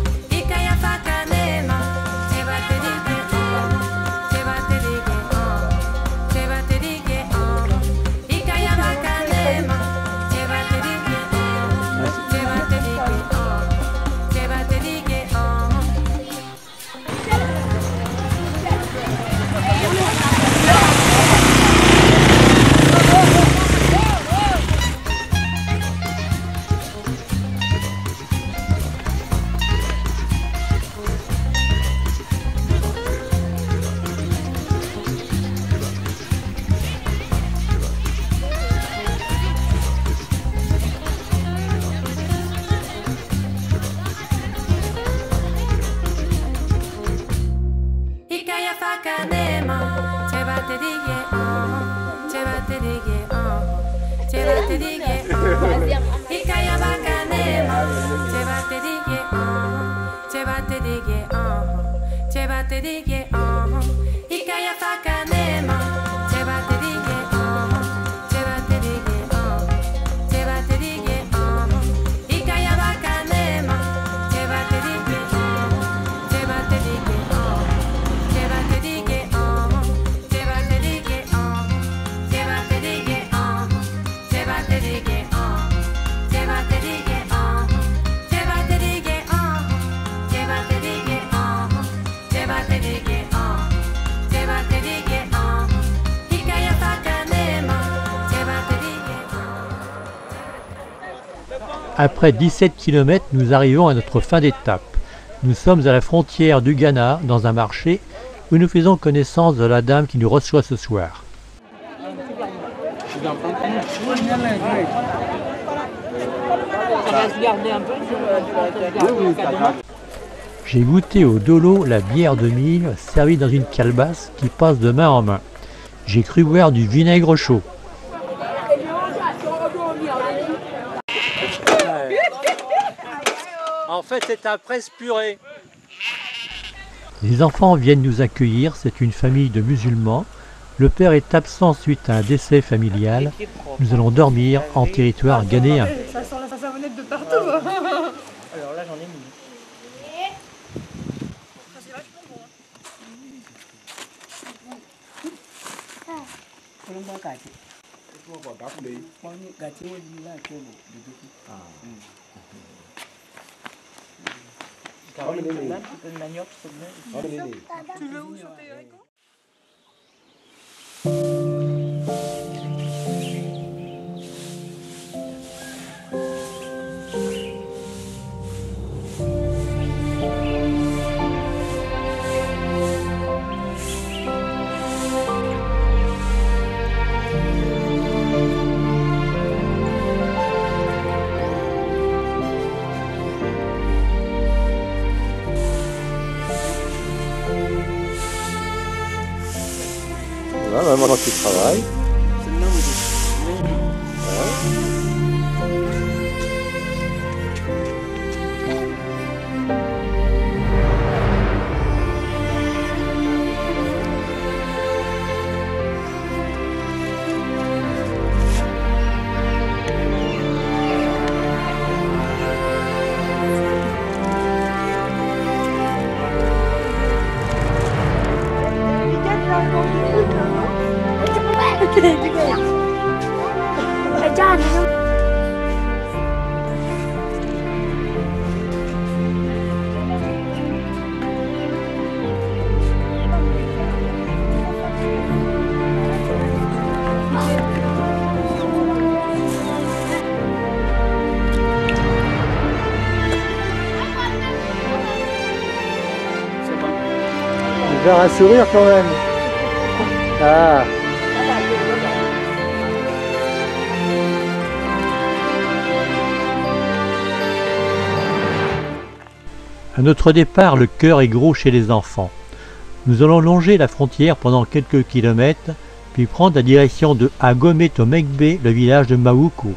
Speaker 3: Après 17 km, nous arrivons à notre fin d'étape. Nous sommes à la frontière du Ghana, dans un marché, où nous faisons connaissance de la dame qui nous reçoit ce soir. J'ai goûté au dolo la bière de mille servie dans une calebasse qui passe de main en main. J'ai cru boire du vinaigre chaud.
Speaker 4: En fait, c'est un presse purée.
Speaker 3: Les enfants viennent nous accueillir, c'est une famille de musulmans. Le père est absent suite à un décès familial. Nous allons dormir en territoire ghanéen.
Speaker 6: Ça sent la savonnette de partout. Alors
Speaker 4: là, j'en ai mis.
Speaker 6: C'est vachement bon. Tu veux où sur tes haricots ?
Speaker 4: Voilà, maman qui travaille. faire un sourire quand même. Ah.
Speaker 3: À notre départ, le cœur est gros chez les enfants. Nous allons longer la frontière pendant quelques kilomètres, puis prendre la direction de Agome-Tomegbe, le village de Mawuko.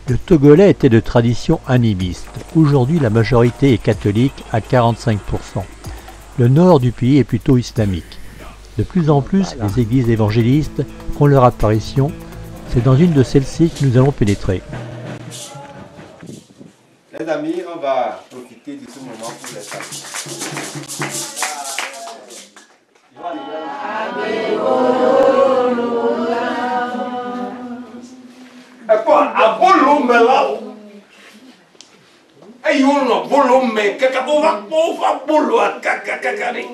Speaker 3: Le Togolais était de tradition animiste. Aujourd'hui, la majorité est catholique à 45%. Le nord du pays est plutôt islamique. De plus en plus, les églises évangélistes font leur apparition. C'est dans une de celles-ci que nous allons pénétrer.
Speaker 2: Les amis, on va profiter de ce moment pour les saluer.
Speaker 5: A volume lá. Aí um volume que acabou a porra bolo a cacacacari.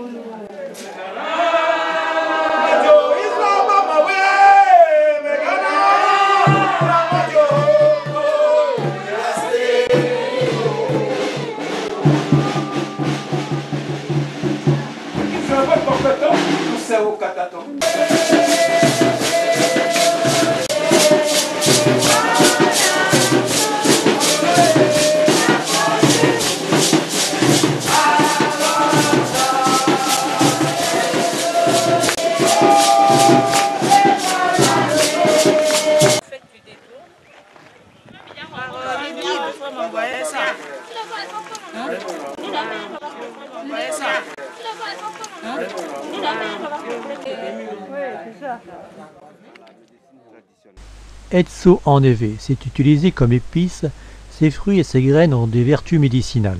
Speaker 3: Etso ennevé, c'est utilisé comme épice. Ses fruits et ses graines ont des vertus médicinales.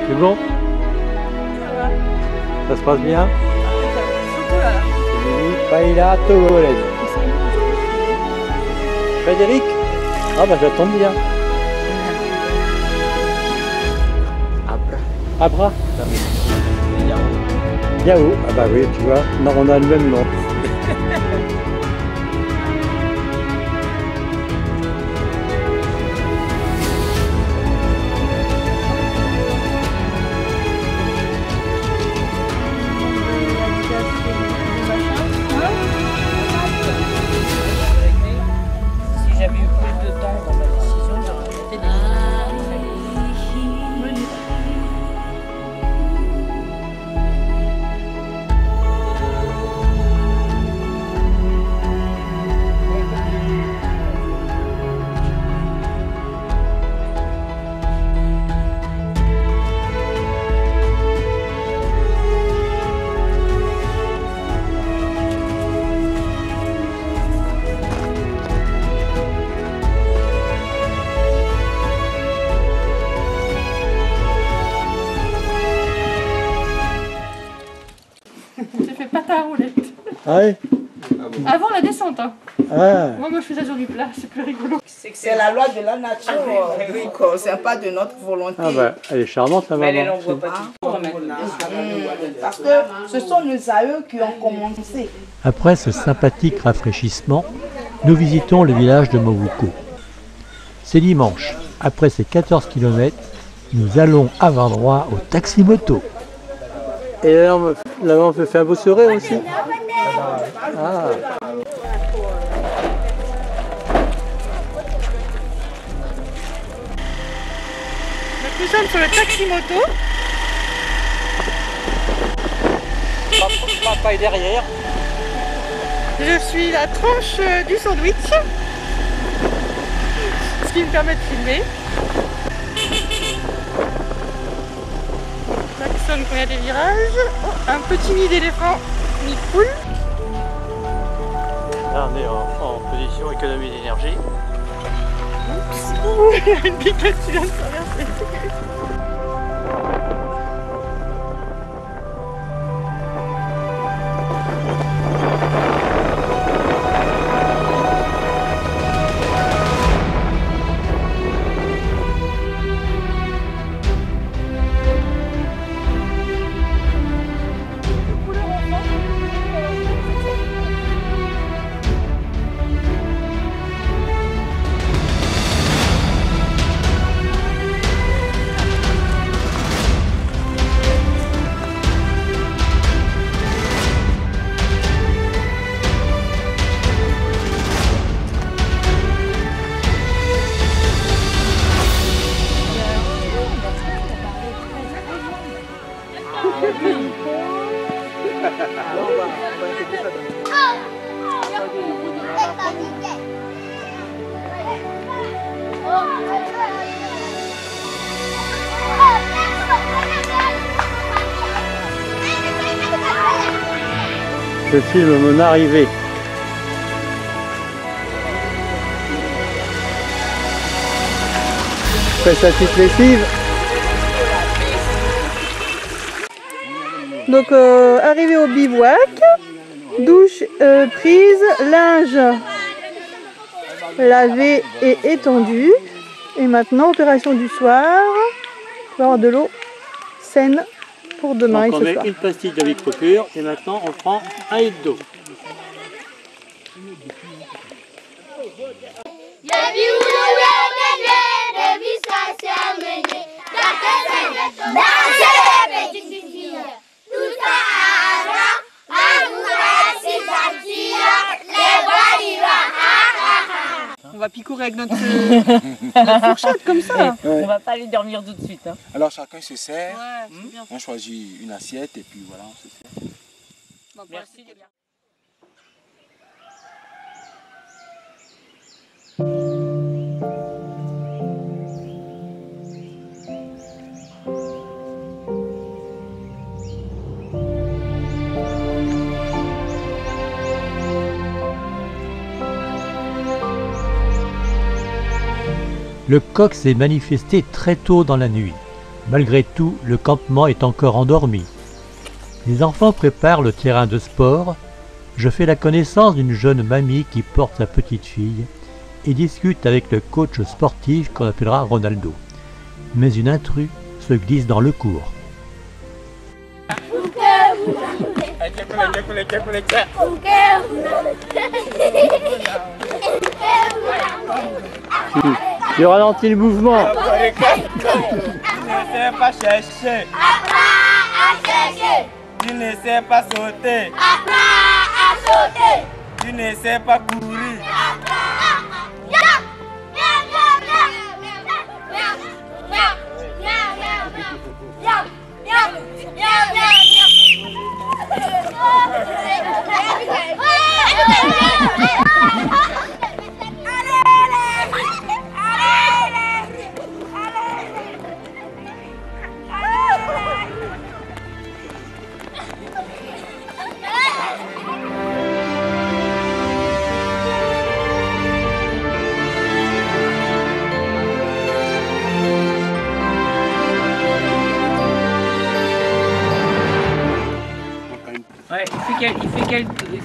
Speaker 4: C'est bon? Ça se passe bien? Paella togolaise. Frédéric? Ah bah ça tombe bien. Abra? Yahoo. Ah bah oui, tu vois, non, on a le même nom.
Speaker 7: Si j'avais eu plus de temps dans ma décision, j'aurais peut-être des
Speaker 4: Ah oui.
Speaker 6: Avant la descente. Hein.
Speaker 4: Ah.
Speaker 6: Moi, je fais ça sur du plat, c'est plus rigolo.
Speaker 7: C'est la loi de la nature. Oui, c'est pas de notre volonté.
Speaker 4: Ah bah, elle est charmante, la maman.
Speaker 7: Mais elle n'envoie pas tout. Parce que ce sont nos aïeux qui ont commencé.
Speaker 3: Après ce sympathique rafraîchissement, nous visitons le village de Movuko. C'est dimanche. Après ces 14 km, nous allons avant droit au taxi-moto.
Speaker 4: Et là, on peut faire un beau sourire aussi. Ah.
Speaker 6: Nous sommes sur le taxi-moto.
Speaker 4: Papa est derrière.
Speaker 6: Je suis la tranche du sandwich. Ce qui me permet de filmer. Klaxonne quand il y a des virages. Oh, un petit nid d'éléphant, nid de poule.
Speaker 4: Là, on est en position économie d'énergie.
Speaker 6: Oups, il y a une biquette qui vient de traverser.
Speaker 4: Je filme mon arrivée. Je fais sa petite lessive.
Speaker 6: Donc arrivé au bivouac, douche prise, linge lavé et étendu. Et maintenant opération du soir, pour avoir de l'eau saine pour demain.
Speaker 4: Donc
Speaker 6: et
Speaker 4: on
Speaker 6: ce
Speaker 4: met
Speaker 6: soir.
Speaker 4: une pastille de micropure et maintenant on prend 1 litre d'eau.
Speaker 6: On va picorer avec notre fourchette comme ça.
Speaker 7: On va pas aller dormir tout de suite. Hein.
Speaker 2: Alors chacun se sert,
Speaker 6: Ouais, bien.
Speaker 2: on choisit une assiette et puis voilà, on se sert.
Speaker 7: Merci.
Speaker 3: Le coq s'est manifesté très tôt dans la nuit. Malgré tout, le campement est encore endormi. Les enfants préparent le terrain de sport. Je fais la connaissance d'une jeune mamie qui porte sa petite fille et discute avec le coach sportif qu'on appellera Ronaldo. Mais une intrue se glisse dans le cours.
Speaker 4: Je ralentis le mouvement.
Speaker 13: Tu ne sais pas chercher.
Speaker 14: Apprends à chercher.
Speaker 13: Tu ne sais pas sauter.
Speaker 14: Apprends à sauter.
Speaker 13: Tu ne sais pas courir.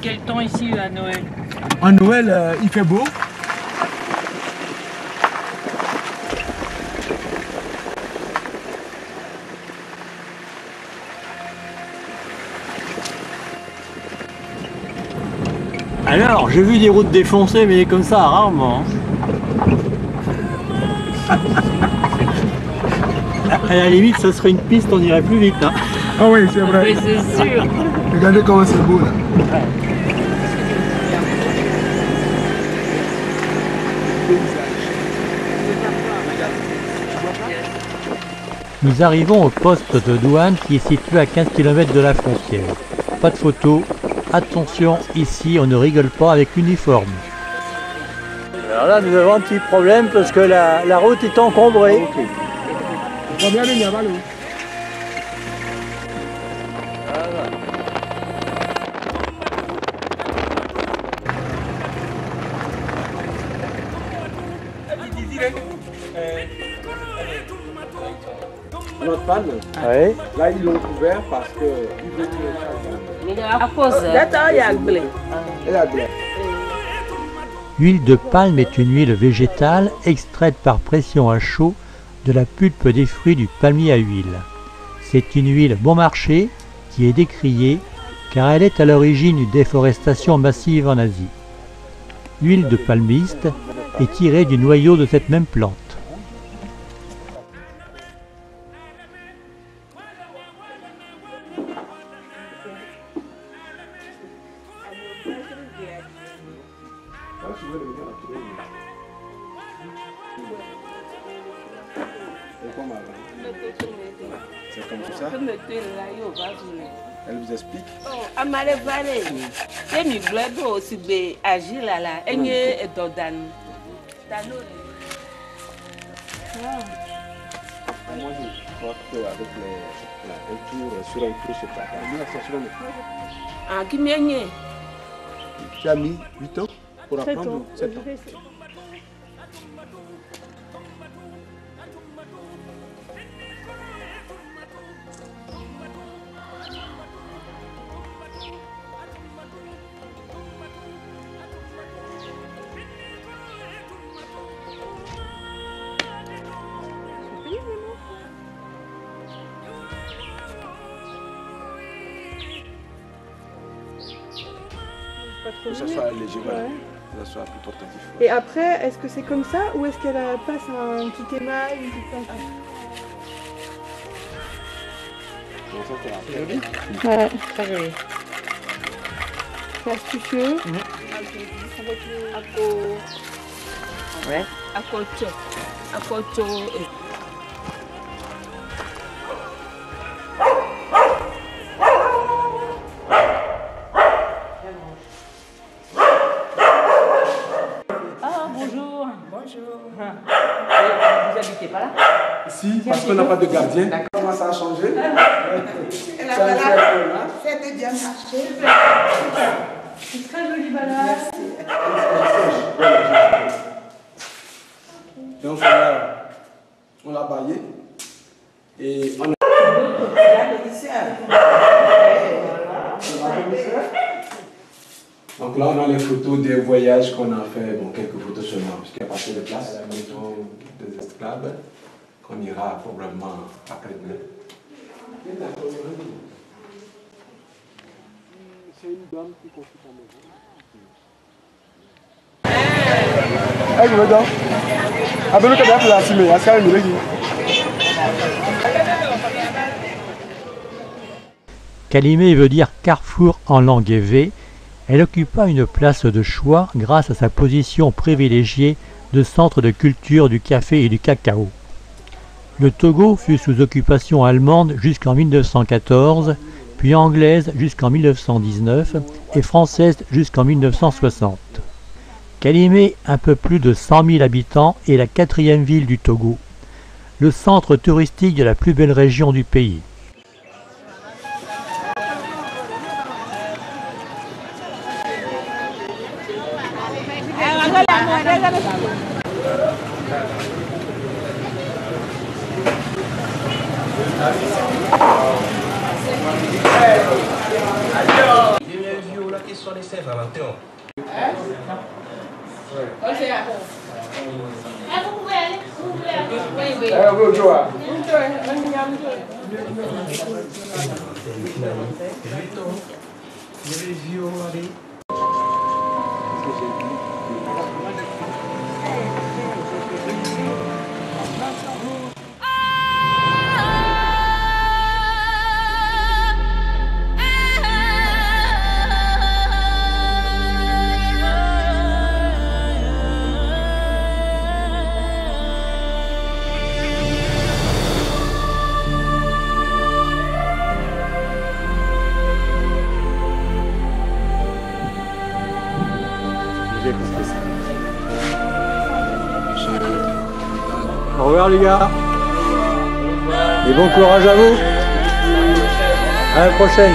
Speaker 11: quel temps ici à Noël?
Speaker 10: En Noël, il fait beau.
Speaker 4: Alors, j'ai vu des routes défoncées, mais comme ça, rarement. À la limite, ça serait une piste, on irait plus vite. Hein.
Speaker 10: Ah oui, c'est vrai.
Speaker 11: Mais c'est sûr.
Speaker 10: Regardez comment c'est beau là.
Speaker 3: Nous arrivons au poste de douane qui est situé à 15 km de la frontière. Pas de photo. Attention, ici on ne rigole pas avec l'uniforme.
Speaker 4: Alors là, nous avons un petit problème parce que la route est encombrée.
Speaker 2: Notre panne,
Speaker 4: Oui.
Speaker 2: là ils l'ont couvert parce que ils veulent que les
Speaker 11: À cause.
Speaker 3: L'huile de palme est une huile végétale extraite par pression à chaud de la pulpe des fruits du palmier à huile. C'est une huile bon marché qui est décriée car elle est à l'origine d'une déforestation massive en Asie. L'huile de palmiste est tirée du noyau de cette même plante.
Speaker 2: C'est comme ça. Elle vous explique. Moi je crois qu'avec sur un tour c'est pas. Tu as mis 8 ans pour apprendre 7 ans. Que ça soit léger, voilà. Que ça soit plus portatif.
Speaker 6: Et après, est-ce que c'est comme ça ou est-ce qu'elle passe un petit émail, une petite peinture?
Speaker 2: C'est joli.
Speaker 6: Ouais, très joli. C'est astucieux.
Speaker 11: Ouais.
Speaker 7: Vous habitez pas là?
Speaker 2: Si, parce qu'on n'a pas de gardien. Comment ça a changé?
Speaker 15: C'était bien marché.
Speaker 6: C'est très joli balade.
Speaker 2: Donc on l'a baillé et on a... Donc là on a les photos des voyages qu'on a fait, bon quelques photos seulement, parce qu'il n'y a pas assez de place, mettons des esclaves, qu'on ira probablement après demain. C'est une dame qui construit ta maison.
Speaker 10: Hey, je veux donc. Abel, tu as fait la cime, à ce qu'elle me dit.
Speaker 3: Kalimé veut dire carrefour en langue évé. Elle occupa une place de choix grâce à sa position privilégiée de centre de culture du café et du cacao. Le Togo fut sous occupation allemande jusqu'en 1914, puis anglaise jusqu'en 1919 et française jusqu'en 1960. Kalimé, un peu plus de 100 000 habitants, est la 4e ville du Togo, le centre touristique de la plus belle région du pays.
Speaker 16: qui soit les Saint-Valentin.
Speaker 7: Vous pouvez aller. Vous pouvez aller. Oui, oui.
Speaker 4: Au revoir les gars. Et bon courage à vous. À la prochaine.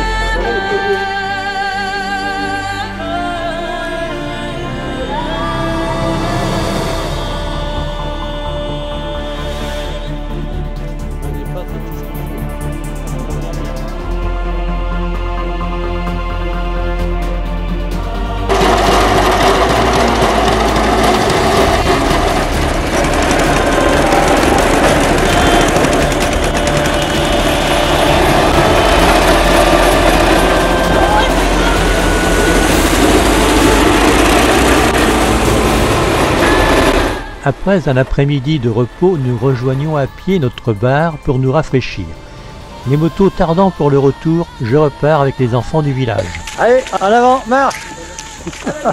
Speaker 3: Après un après-midi de repos, nous rejoignons à pied notre bar pour nous rafraîchir. Les motos tardant pour le retour, je repars avec les enfants du village.
Speaker 4: Allez, en avant, marche. On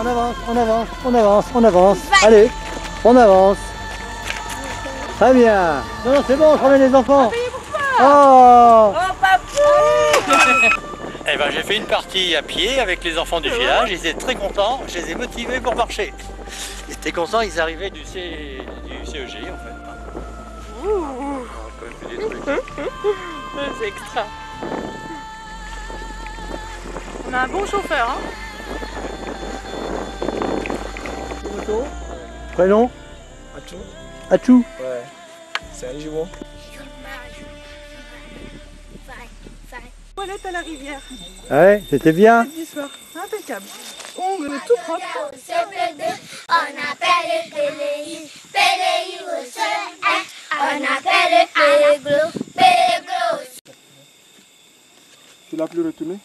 Speaker 4: avance, on avance, on avance, on avance. Allez, on avance. Très bien. Non, non, c'est bon, je ramène les enfants. Oh,
Speaker 7: papou.
Speaker 3: Eh ben, j'ai fait une partie à pied avec les enfants du village, ils étaient très contents, je les ai motivés pour marcher. Ils étaient contents, ils arrivaient du CEG en fait.
Speaker 7: C'est extra. On a un bon chauffeur, hein.
Speaker 4: prénom?
Speaker 10: Achou.
Speaker 4: Achou.
Speaker 10: Ouais, c'est un Jiwon.
Speaker 6: Toilette à la rivière.
Speaker 4: Ouais, c'était bien.
Speaker 6: Du soir, impeccable. Ongles tout propre.
Speaker 14: On appelle Péléi, Péléi au sol. On appelle Péglo, Péglo.
Speaker 10: Tu l'as plus retourné?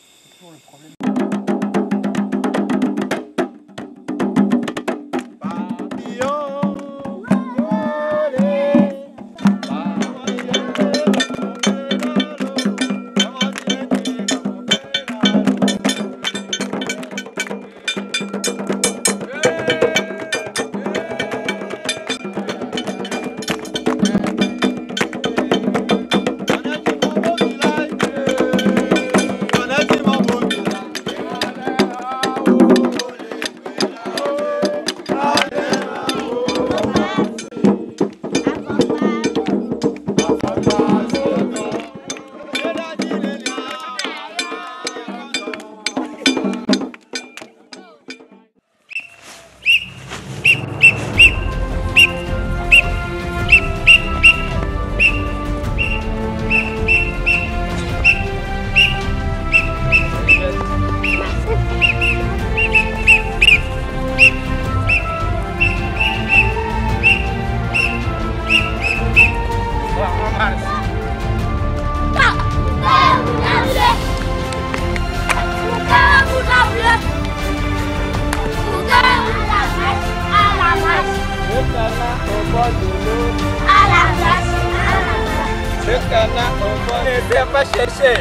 Speaker 13: Le canard au bord ne sait pas chercher.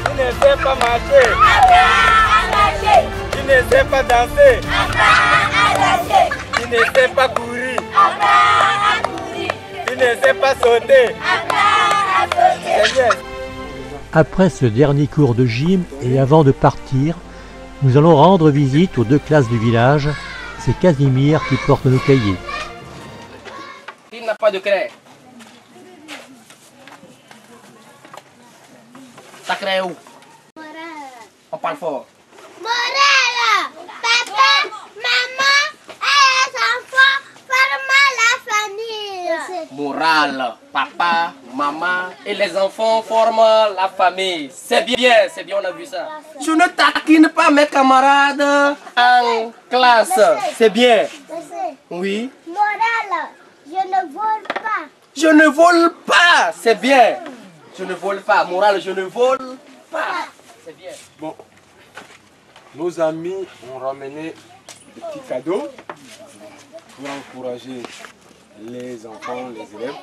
Speaker 13: Il ne sait pas marcher. Il ne sait pas danser. Il ne sait pas courir. Il ne sait pas sauter.
Speaker 3: Après ce dernier cours de gym et avant de partir, nous allons rendre visite aux deux classes du village. C'est Casimir qui porte nos cahiers.
Speaker 13: Il n'a pas de craie. Ça crée où? On parle fort.
Speaker 14: Morel, papa, maman et les enfants forment la famille.
Speaker 13: Morale, papa,
Speaker 16: maman et les enfants forment la famille. C'est bien, on a vu ça. Je ne taquine pas mes camarades en classe. C'est bien. Oui.
Speaker 14: Morale, je ne vole pas.
Speaker 16: Je ne vole pas, c'est bien. Je ne vole pas. Morale, je ne vole pas. C'est bien.
Speaker 2: Bon, nos amis ont ramené des petits cadeaux pour encourager les enfants, les élèves.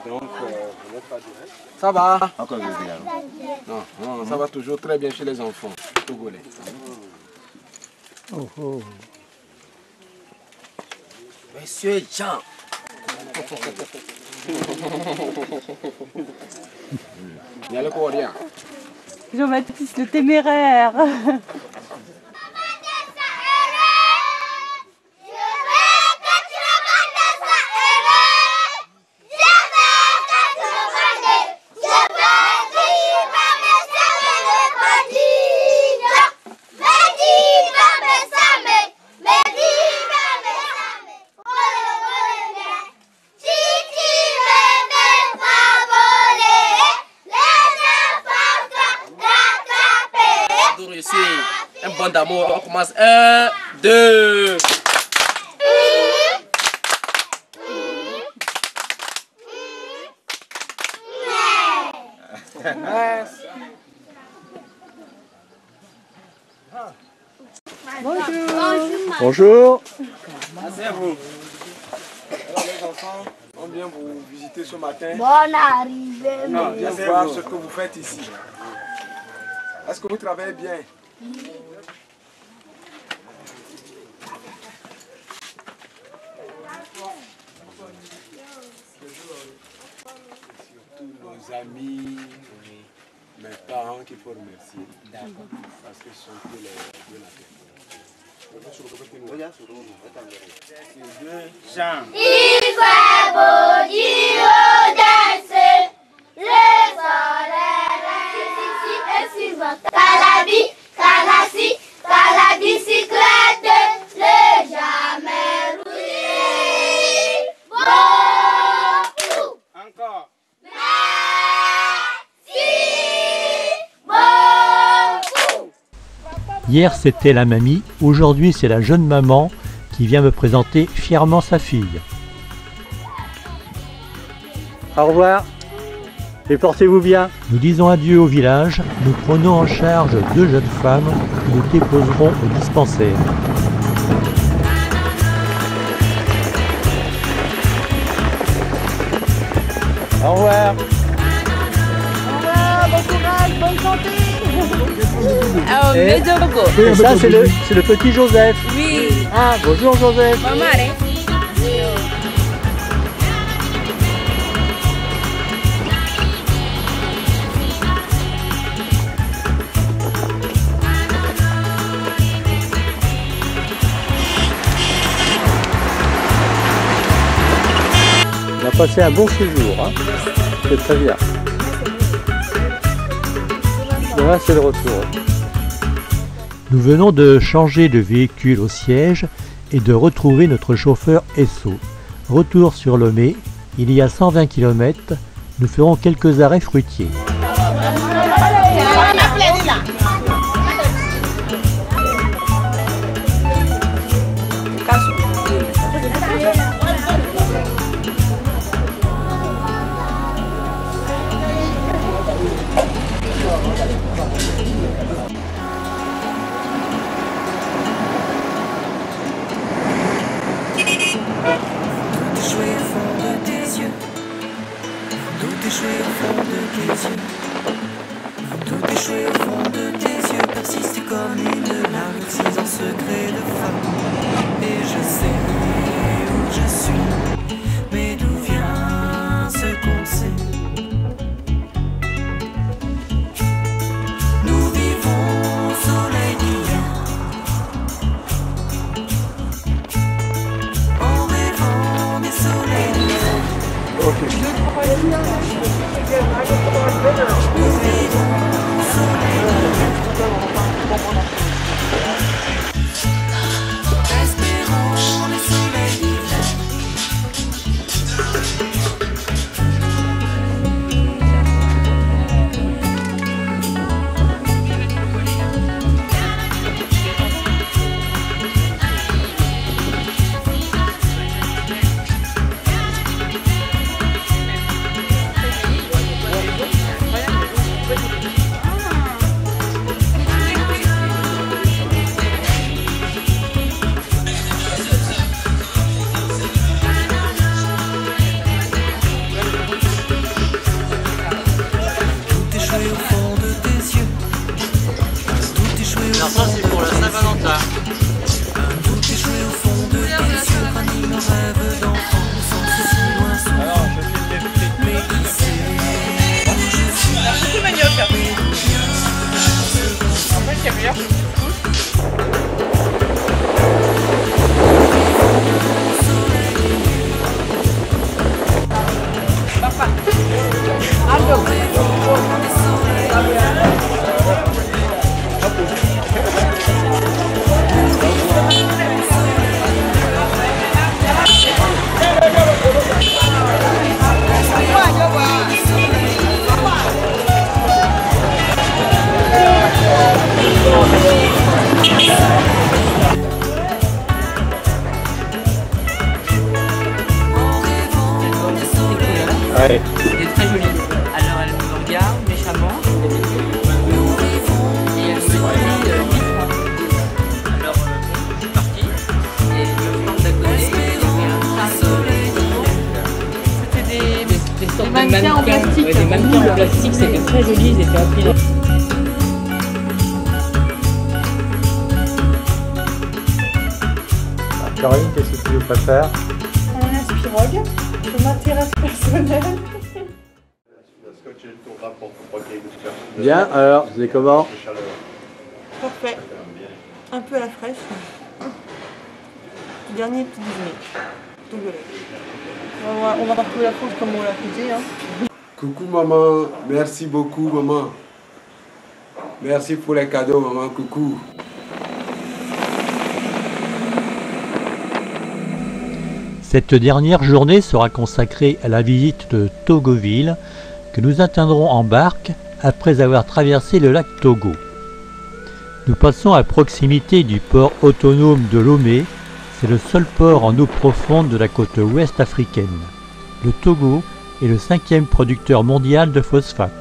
Speaker 2: Donc, vous n'êtes pas direct. Ça va? Non, non, ça va toujours très bien chez les enfants togolais.
Speaker 4: Oh, oh.
Speaker 16: Monsieur Jean.
Speaker 2: Il y a le coréen.
Speaker 6: Jean-Baptiste le téméraire.
Speaker 16: Un bon d'amour, on commence 1, 2.
Speaker 4: Bonjour.
Speaker 2: Merci à vous. Alors les enfants, on vient vous visiter ce matin.
Speaker 14: Bonne arrivée.
Speaker 2: On vient voir ce que vous faites ici. Est-ce que vous travaillez bien? Surtout nos amis, mes parents qu'il faut remercier. Parce qu'ils sont tous les deux la tête.
Speaker 14: Il fait beau dire danser, le soleil est suivant. Calabi, calassi, la bicyclette, le jamais rouler. Beaucoup.
Speaker 13: Encore.
Speaker 14: Merci. Beaucoup.
Speaker 3: Hier c'était la mamie, aujourd'hui c'est la jeune maman qui vient me présenter fièrement sa fille.
Speaker 4: Au revoir et portez-vous bien.
Speaker 3: Nous disons adieu au village, nous prenons en charge 2 jeunes femmes qui nous déposeront au dispensaire.
Speaker 4: Au revoir.
Speaker 6: Au revoir, bon courage, bonne santé.
Speaker 4: Et ça c'est le petit Joseph.
Speaker 7: Oui.
Speaker 4: Ah, bonjour Joseph.
Speaker 7: Maman,
Speaker 4: On a passé un bon séjour, hein. C'est très bien. Demain c'est le retour.
Speaker 3: Nous venons de changer de véhicule au siège et de retrouver notre chauffeur Esso. Retour sur Lomé, il y a 120 km, nous ferons quelques arrêts fruitiers.
Speaker 8: Tout échoué au fond de tes yeux persiste comme une larme six en secret de femme. Et je sais où je suis, mais d'où vient ce qu'on sait. Nous vivons au soleil d'hier, en rêvant des soleils d'hier. Espérons les soleils d'hiver.
Speaker 7: mannequins en plastique.
Speaker 11: Ouais, des mannequins en plastique, c'était très joli, ils étaient imprimés.
Speaker 4: Caroline, qu'est-ce que tu préfères?
Speaker 6: Un aspirogue, c'est ma terrasse personnelle.
Speaker 4: Bien, alors, c'est comment?
Speaker 6: Parfait. Un peu à la fraîche. Dernier petit déjeuner. On va retrouver la France comme on l'a faisait. Hein.
Speaker 2: Coucou maman, merci beaucoup maman. Merci pour les cadeaux maman, coucou.
Speaker 3: Cette dernière journée sera consacrée à la visite de Togoville que nous atteindrons en barque après avoir traversé le lac Togo. Nous passons à proximité du port autonome de Lomé. C'est le seul port en eau profonde de la côte ouest africaine. Le Togo est le 5e producteur mondial de phosphate.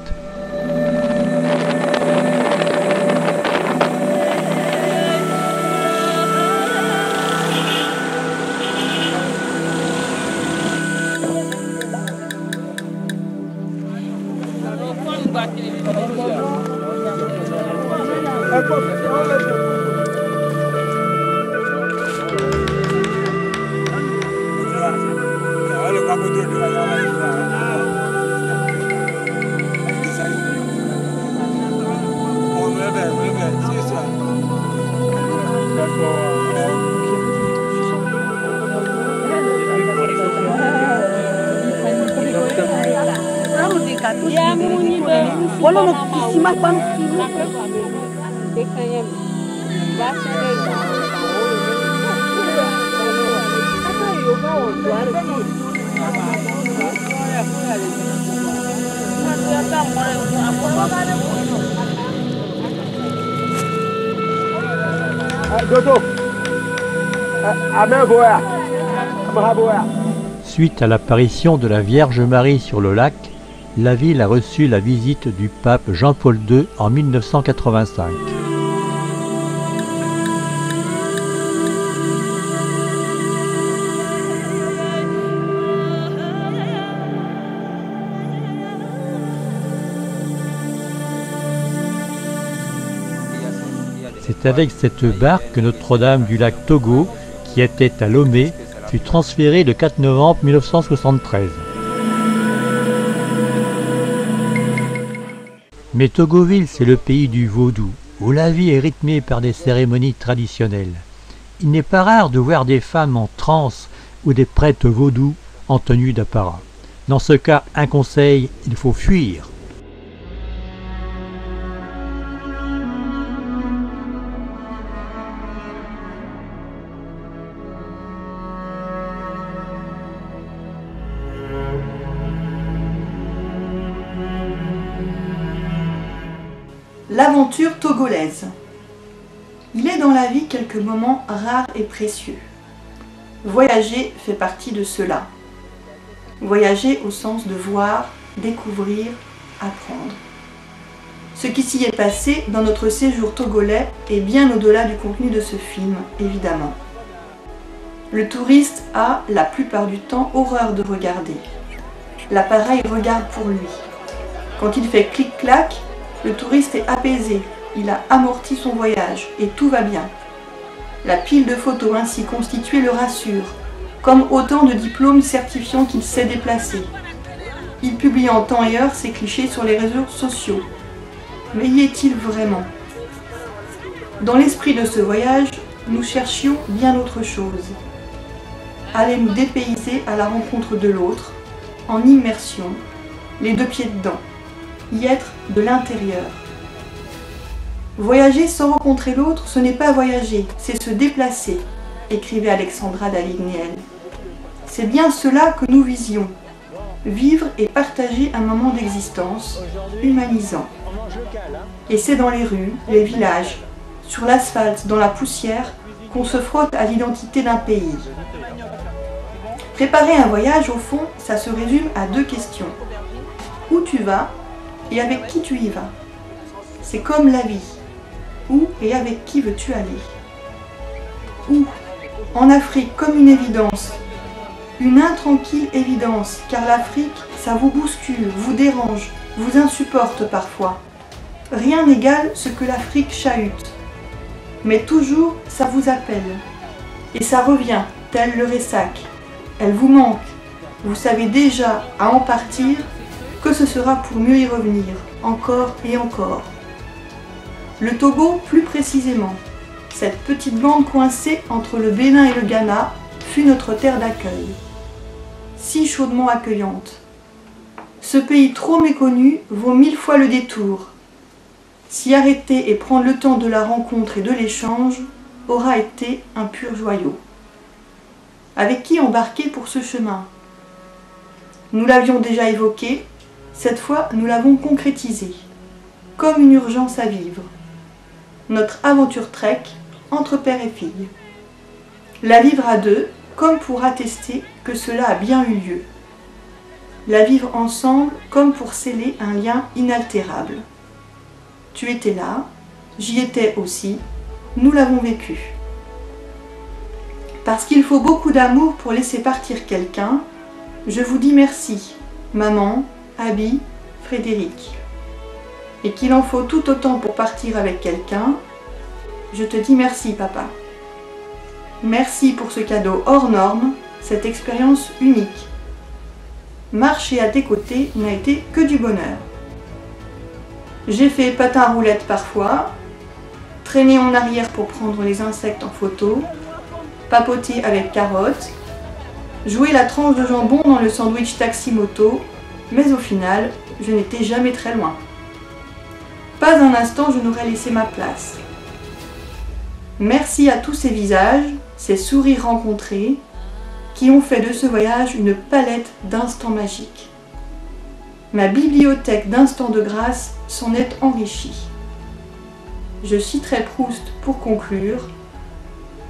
Speaker 3: Suite à l'apparition de la Vierge Marie sur le lac, la ville a reçu la visite du pape Jean-Paul II en 1985. C'est avec cette barque que Notre-Dame du lac Togo, qui était à Lomé, fut transférée le 4 novembre 1973. Mais Togoville, c'est le pays du vaudou, où la vie est rythmée par des cérémonies traditionnelles. Il n'est pas rare de voir des femmes en transe ou des prêtres vaudous en tenue d'apparat. Dans ce cas, un conseil, il faut fuir.
Speaker 6: L'aventure togolaise. Il est dans la vie quelques moments rares et précieux. Voyager fait partie de cela. Voyager au sens de voir, découvrir, apprendre. Ce qui s'y est passé dans notre séjour togolais est bien au-delà du contenu de ce film, évidemment. Le touriste a, la plupart du temps, horreur de regarder. L'appareil regarde pour lui. Quand il fait clic-clac, le touriste est apaisé, il a amorti son voyage et tout va bien. La pile de photos ainsi constituée le rassure, comme autant de diplômes certifiant qu'il s'est déplacé. Il publie en temps et heure ses clichés sur les réseaux sociaux. Mais y est-il vraiment? Dans l'esprit de ce voyage, nous cherchions bien autre chose. Aller nous dépayser à la rencontre de l'autre, en immersion, les deux pieds dedans. Y être de l'intérieur. Voyager sans rencontrer l'autre, ce n'est pas voyager, c'est se déplacer, écrivait Alexandra David-Néel. C'est bien cela que nous visions, vivre et partager un moment d'existence humanisant. Et c'est dans les rues, les villages, sur l'asphalte, dans la poussière, qu'on se frotte à l'identité d'un pays. Préparer un voyage, au fond, ça se résume à deux questions. Où tu vas et avec qui tu y vas? C'est comme la vie. Où et avec qui veux-tu aller? Où? En Afrique, comme une évidence. Une intranquille évidence, car l'Afrique, ça vous bouscule, vous dérange, vous insupporte parfois. Rien n'égale ce que l'Afrique chahute. Mais toujours, ça vous appelle. Et ça revient, tel le ressac. Elle vous manque. Vous savez déjà, à en partir, que ce sera pour mieux y revenir, encore et encore. Le Togo, plus précisément, cette petite bande coincée entre le Bénin et le Ghana, fut notre terre d'accueil. Si chaudement accueillante. Ce pays trop méconnu vaut 1000 fois le détour. S'y arrêter et prendre le temps de la rencontre et de l'échange aura été un pur joyau. Avec qui embarquer pour ce chemin? Nous l'avions déjà évoqué, cette fois nous l'avons concrétisé, comme une urgence à vivre. Notre aventure trek entre père et fille. La vivre à deux, comme pour attester que cela a bien eu lieu. La vivre ensemble comme pour sceller un lien inaltérable. Tu étais là, j'y étais aussi, nous l'avons vécu. Parce qu'il faut beaucoup d'amour pour laisser partir quelqu'un, je vous dis merci, maman, Abby, Frédéric. Et qu'il en faut tout autant pour partir avec quelqu'un, je te dis merci, papa. Merci pour ce cadeau hors norme, cette expérience unique. Marcher à tes côtés n'a été que du bonheur. J'ai fait patin roulette parfois, traîner en arrière pour prendre les insectes en photo, papoter avec carottes, jouer la tranche de jambon dans le sandwich taxi-moto, mais au final, je n'étais jamais très loin. Pas un instant je n'aurais laissé ma place. Merci à tous ces visages, ces sourires rencontrés, qui ont fait de ce voyage une palette d'instants magiques. Ma bibliothèque d'instants de grâce s'en est enrichie. Je citerai Proust pour conclure.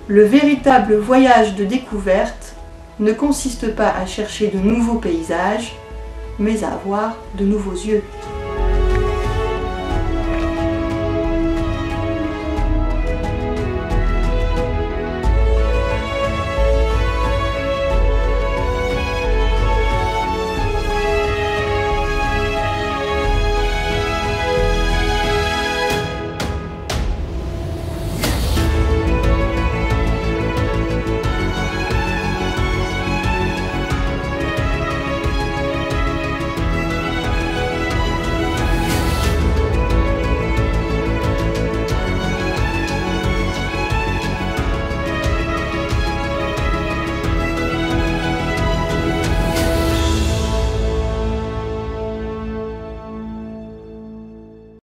Speaker 6: Le véritable voyage de découverte ne consiste pas à chercher de nouveaux paysages, mais à avoir de nouveaux yeux.